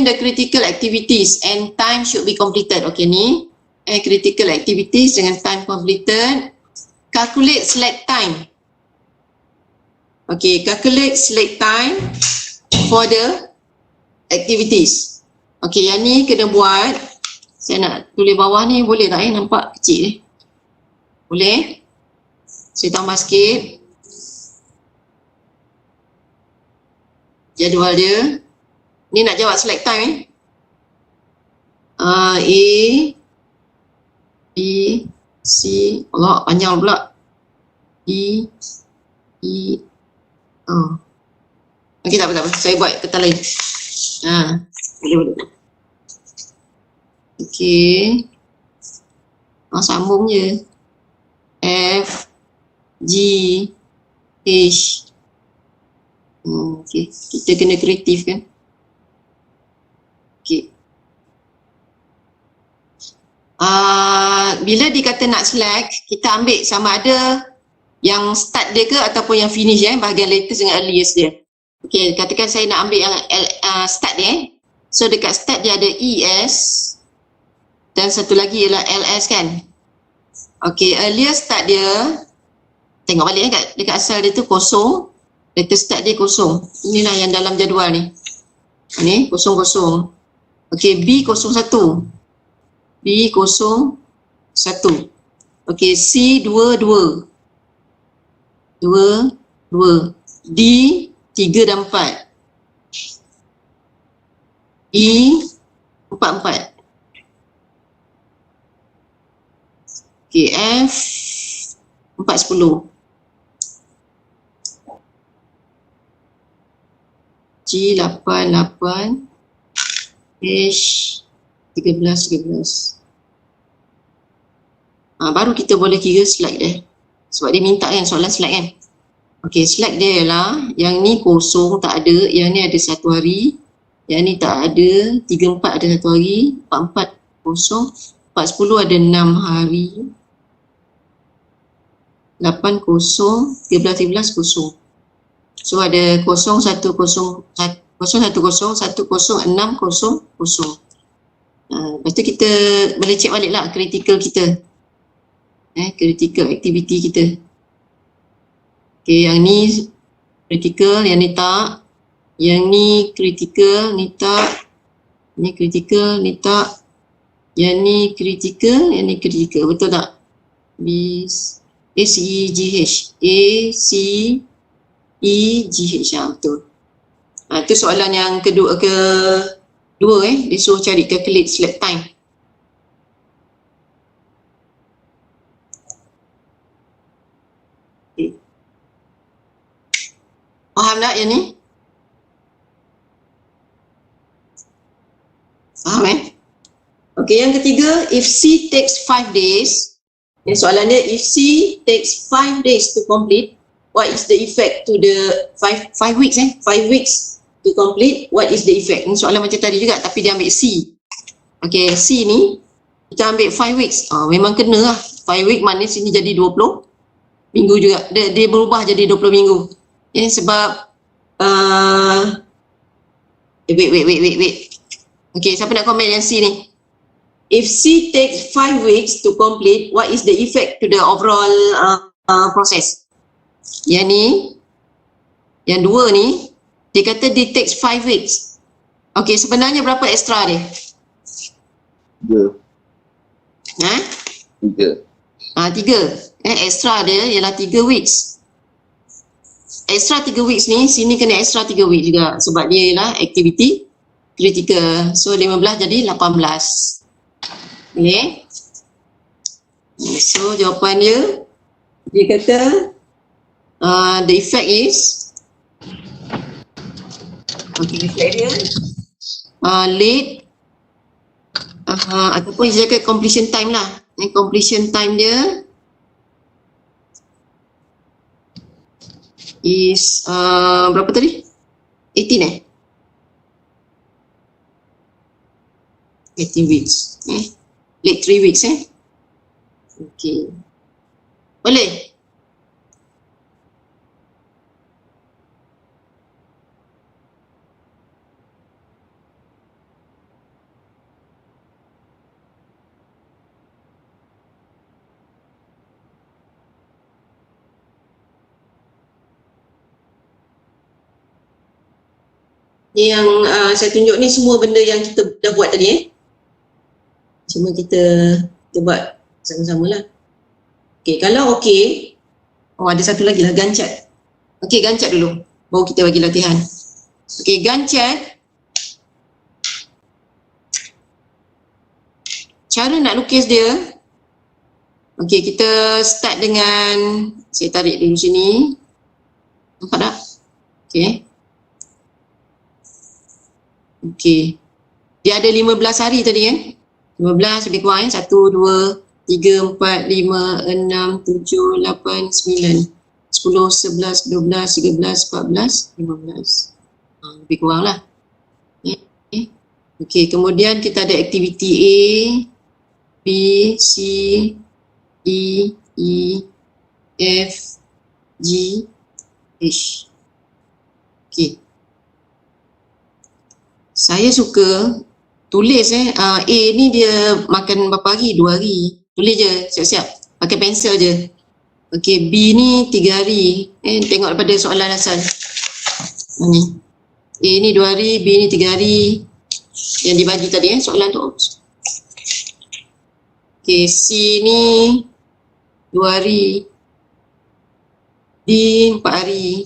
the critical activities and time should be completed. Okay, ni critical activities dengan time completed. Calculate select time. Okay, calculate select time for the activities. Okay, yang ni kena buat. Saya nak tulis bawah ni, boleh tak nampak kecil ni? Boleh? Saya tambah sikit. Jadual dia. Ni nak jawab select time A, B, C. Allah, panjang pula. D, E, O. Okey, tak apa. Saya buat kertas lain. Boleh. Okey. Sambung je. F, G, H. Okey, kita kena kreatif kan. Okey. Bila dikata nak select, kita ambil sama ada yang start dia ke ataupun yang finish bahagian latest dengan earliest dia. Okey, katakan saya nak ambil yang start dia. So dekat start dia ada ES dan satu lagi ialah LS kan. Okey, earliest start dia, tengok balik dekat asal dia tu kosong. Latest start dia kosong. Inilah yang dalam jadual ni. Ni kosong. Okey, B01. B01. Okey, C22. 2. D 3 dan 4. E 4. Okey, F 410. G 88. H 13. Baru kita boleh kira slide dia. Sebab dia minta kan soalan slide kan. Okey, slide dia ialah yang ni kosong tak ada, yang ni ada 1 hari, yang ni tak ada, 34 ada 1 hari, 44 kosong, 410 ada 6 hari, 8 kosong, 13 kosong. So ada 0110, 10600. Lepas tu kita boleh check balik lah critical kita. Critical activity kita. Okay, yang ni critical, yang ni tak. Yang ni critical, ni tak. Ni critical, ni tak. Yang ni critical, yang ni critical. Betul tak? B, A, C, E, G, H. A, C, E, G, H. Betul. Itu soalan yang kedua. Dia suruh cari calculate select time. Faham tak yang ni? Faham Okey, yang ketiga, if C takes 5 days. Soalan dia, if C takes 5 days to complete, what is the effect to the 5 weeks 5 weeks to complete, what is the effect? Ini soalan macam tadi juga tapi dia ambil C. Okey, C ni kita ambil 5 weeks. Memang kena lah. 5 week maknanya sini jadi 20 minggu juga. Dia berubah jadi 20 minggu. Sebab wait. Okay, siapa nak komen yang C ni? If C takes 5 weeks to complete, what is the effect to the overall process? Yang ni, yang dua ni, dia kata dia takes 5 weeks. Okay, sebenarnya berapa extra dia? 3. 3. Extra dia ialah 3 weeks. Extra 3 weeks ni, sini kena extra 3 weeks juga sebab dia ialah activity critical. So 15 jadi 18. Okay. So jawapan dia kata the effect is effect dia late ataupun dia cakap completion time lah. Completion time dia is berapa tadi? 18 18 weeks. Late 3 weeks Okay. Boleh? Yang saya tunjuk ni semua benda yang kita dah buat tadi Cuma kita buat sama-sama lah. Okey, kalau okey, ada satu lagi lah, Gantt chart. Okey, Gantt chart dulu. Baru kita bagi latihan. Okey, Gantt chart. Cara nak lukis dia. Okey, kita start dengan, saya tarik dulu sini. Nampak tak? Okey. Okey. Dia ada 15 hari tadi kan? 15 lebih kurang 1, 2, 3, 4, 5, 6, 7, 8, 9, 10, 11, 12, 13, 14, 15. Lebih kurang lah. Okey, kemudian kita ada aktiviti A, B, C, D, E, F, G, H. Okey. Saya suka tulis A ni dia makan berapa hari? 2 hari. Tulis je, siap-siap. Pakai pensel je. Okey, B ni 3 hari. Tengok daripada soalan asal. Ni. A ni 2 hari, B ni 3 hari. Yang dibagi tadi soalan tu. Okey, C ni 2 hari. D 4 hari.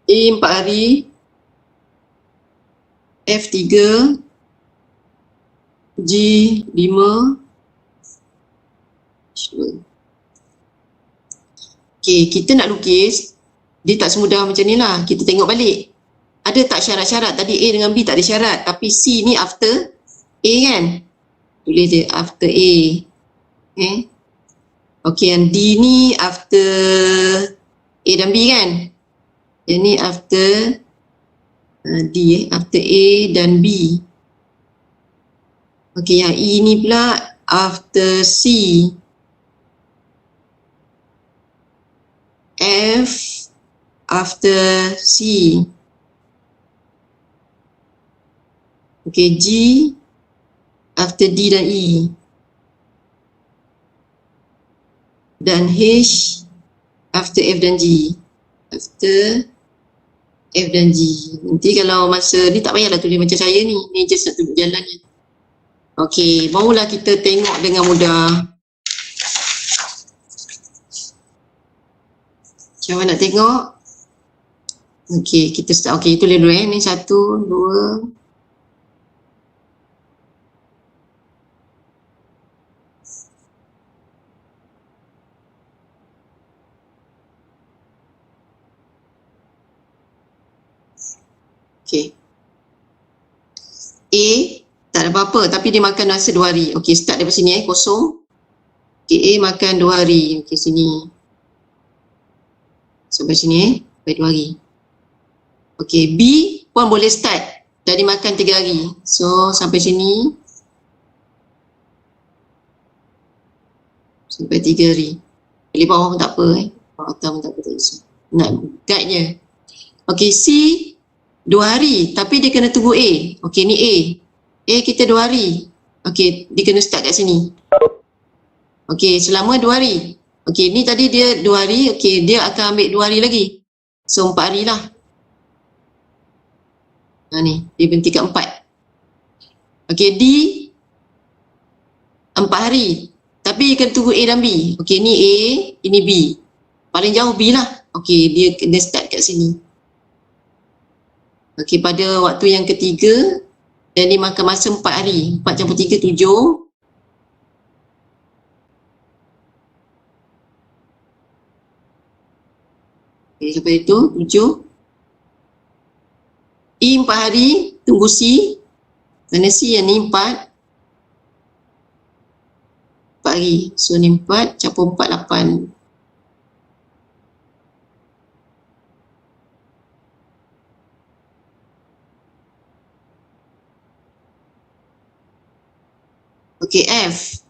E 4 hari. F 3, G 5. Okey, kita nak lukis, dia tak semudah macam ni lah. Kita tengok balik. Ada tak syarat-syarat? Tadi A dengan B tak ada syarat. Tapi C ni after A kan? Tulis je after A. Okey, yang D ni after A dan B kan? Yang ni after D after A dan B. Okey, yang E ni pula after C. F after C. Okey, G after D dan E. Dan H after F dan G. After F dan G. Nanti kalau masa ni tak payahlah tulis macam saya ni. Ni just nak tunjuk jalan je. Okey, barulah kita tengok dengan mudah. Macam mana nak tengok? Okey, kita start. Okey, tulis dulu ni 1, 2. Okay. A tak ada apa-apa tapi dia makan masa 2 hari. Okey, start daripada sini kosong. Okey, A makan 2 hari. Okey, sini. Sampai sini sampai 2 hari. Okey, B pun boleh start. Dah dimakan 3 hari. So, sampai sini. Sampai 3 hari. Pilih bawah pun tak apa Bawah atas pun tak apa, tak kisah. Nak guide je. Okey, C 2 hari tapi dia kena tunggu A. Okey, ni A. A kita 2 hari. Okey, dia kena start kat sini. Okey, selama 2 hari. Okey, ni tadi dia 2 hari. Okey, dia akan ambil 2 hari lagi. So 4 hari lah. Ni, dia berhenti kat 4. Okey, D 4 hari. Tapi dia kena tunggu A dan B. Okey, ni A, ini B. Paling jauh B lah. Okey, dia kena start kat sini. Okey, pada waktu yang ketiga dan dia makan masa 4 hari. 4 campur 3, 7. Okey, sampai itu 7. E 4 hari, tunggu C. Mana C yang ni 4. 4 hari. So ni 4 campur 4, 8. Okey, F.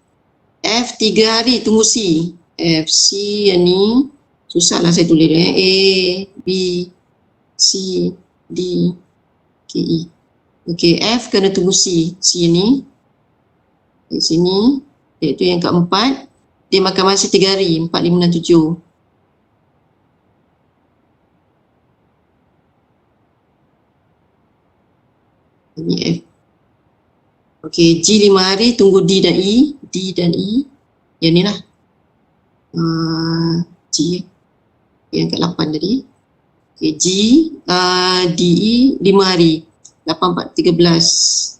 F 3 hari tunggu C. F, C yang ni. Susahlah saya tulis dia. A, B, C, D, K, E. Okey, F kena tunggu C. C yang ni. Di sini. Iaitu yang keempat. Dia makan masa 3 hari. 4, 5, 6, 7. Ini F. Okey, G 5 hari, tunggu D dan E. Yang ni lah. G. Yang kat 8 tadi. Okey, G, D, E, 5 hari. 8, 4, 13.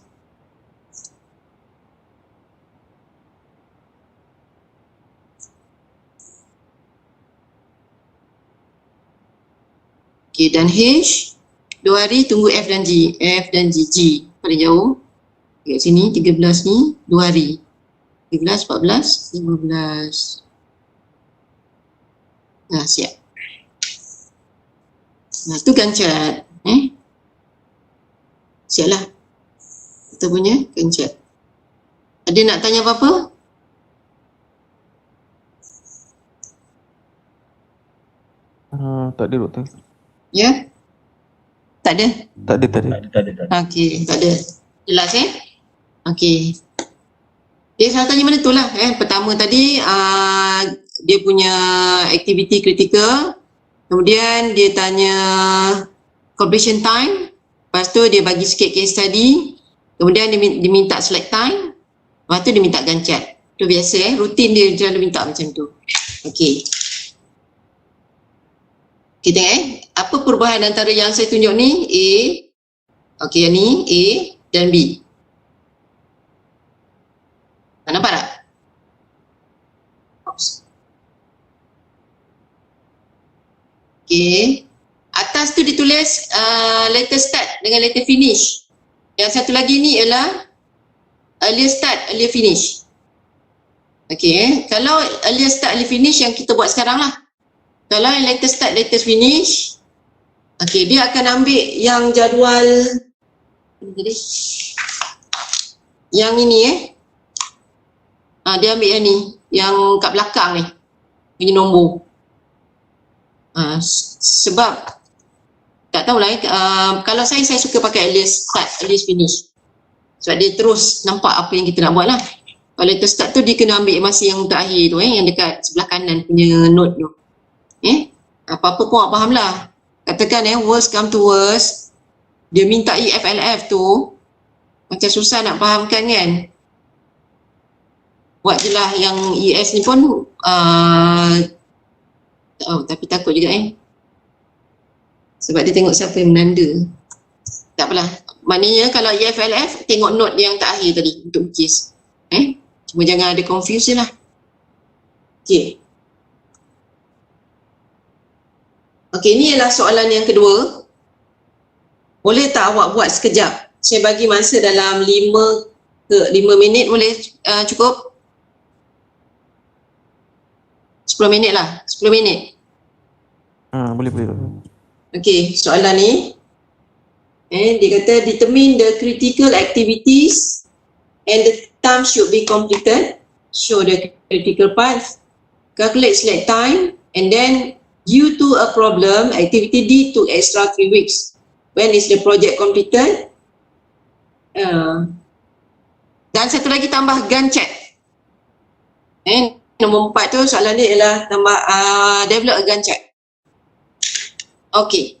Okey, dan H, 2 hari, tunggu F dan G. G paling jauh. Kat sini 13 ni 2 hari. 13, 14, 15. Nah, siap. Nah, tu Gantt chart. Siap lah. Kita punya Gantt chart. Ada nak tanya apa-apa? Tak ada doktor. Ya? Tak ada? Tak ada. Okey, tak ada. Jelas Okey. Dia salah tanya mana tu lah. Pertama tadi dia punya aktiviti kritikal. Kemudian dia tanya completion time. Lepas tu dia bagi sikit case study. Kemudian dia minta select time. Lepas tu dia minta Gantt chart. Tu biasa rutin dia selalu minta macam tu. Okey. Kita apa perubahan antara yang saya tunjuk ni? A. Okey, yang ni A dan B. Nampak tak? Okey. Atas tu ditulis letter start dengan letter finish. Yang satu lagi ni ialah earlier start, earlier finish. Okey. Kalau earlier start, earlier finish yang kita buat sekarang lah. Kalau yang letter start, letter finish, okey, dia akan ambil yang jadual yang ini dia ambil yang ni, yang kat belakang ni punya nombor. Sebab tak tahulah kalau saya suka pakai earlier start, earlier finish. Sebab dia terus nampak apa yang kita nak buat lah. Kalau letter start tu dia kena ambil masa yang terakhir tu yang dekat sebelah kanan punya note tu. Apa-apa pun awak faham lah. Katakan worst come to worst, dia minta EFLF tu macam susah nak fahamkan kan. Buat je lah yang ES ni pun tapi takut juga sebab dia tengok siapa yang menanda. Tak apalah, maknanya kalau EFLF tengok note yang terakhir tadi untuk case. Cuma jangan ada confuse je lah. Okay. Okey, ni ialah soalan yang kedua. Boleh tak awak buat sekejap? Saya bagi masa dalam 5 minit boleh cukup? 10 minit lah, 10 minit. Boleh. Okey, soalan ni. Dia kata determine the critical activities and the time should be completed. Show the critical path. Calculate select time and then due to a problem, activity D took extra 3 weeks. When is the project completed? Dan satu lagi tambah Gantt chart. Nombor 4 tu soalan dia ialah tambah develop a Gantt chart. Okey.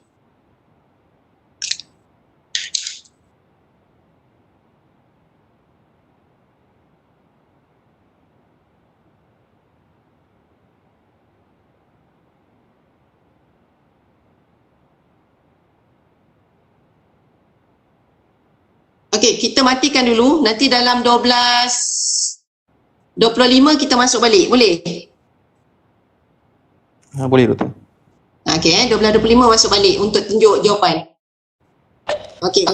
Okey, kita matikan dulu. Nanti dalam 12.25 kita masuk balik. Boleh? Boleh doktor. Okey, 12.25 masuk balik untuk tunjuk jawapan. Okey.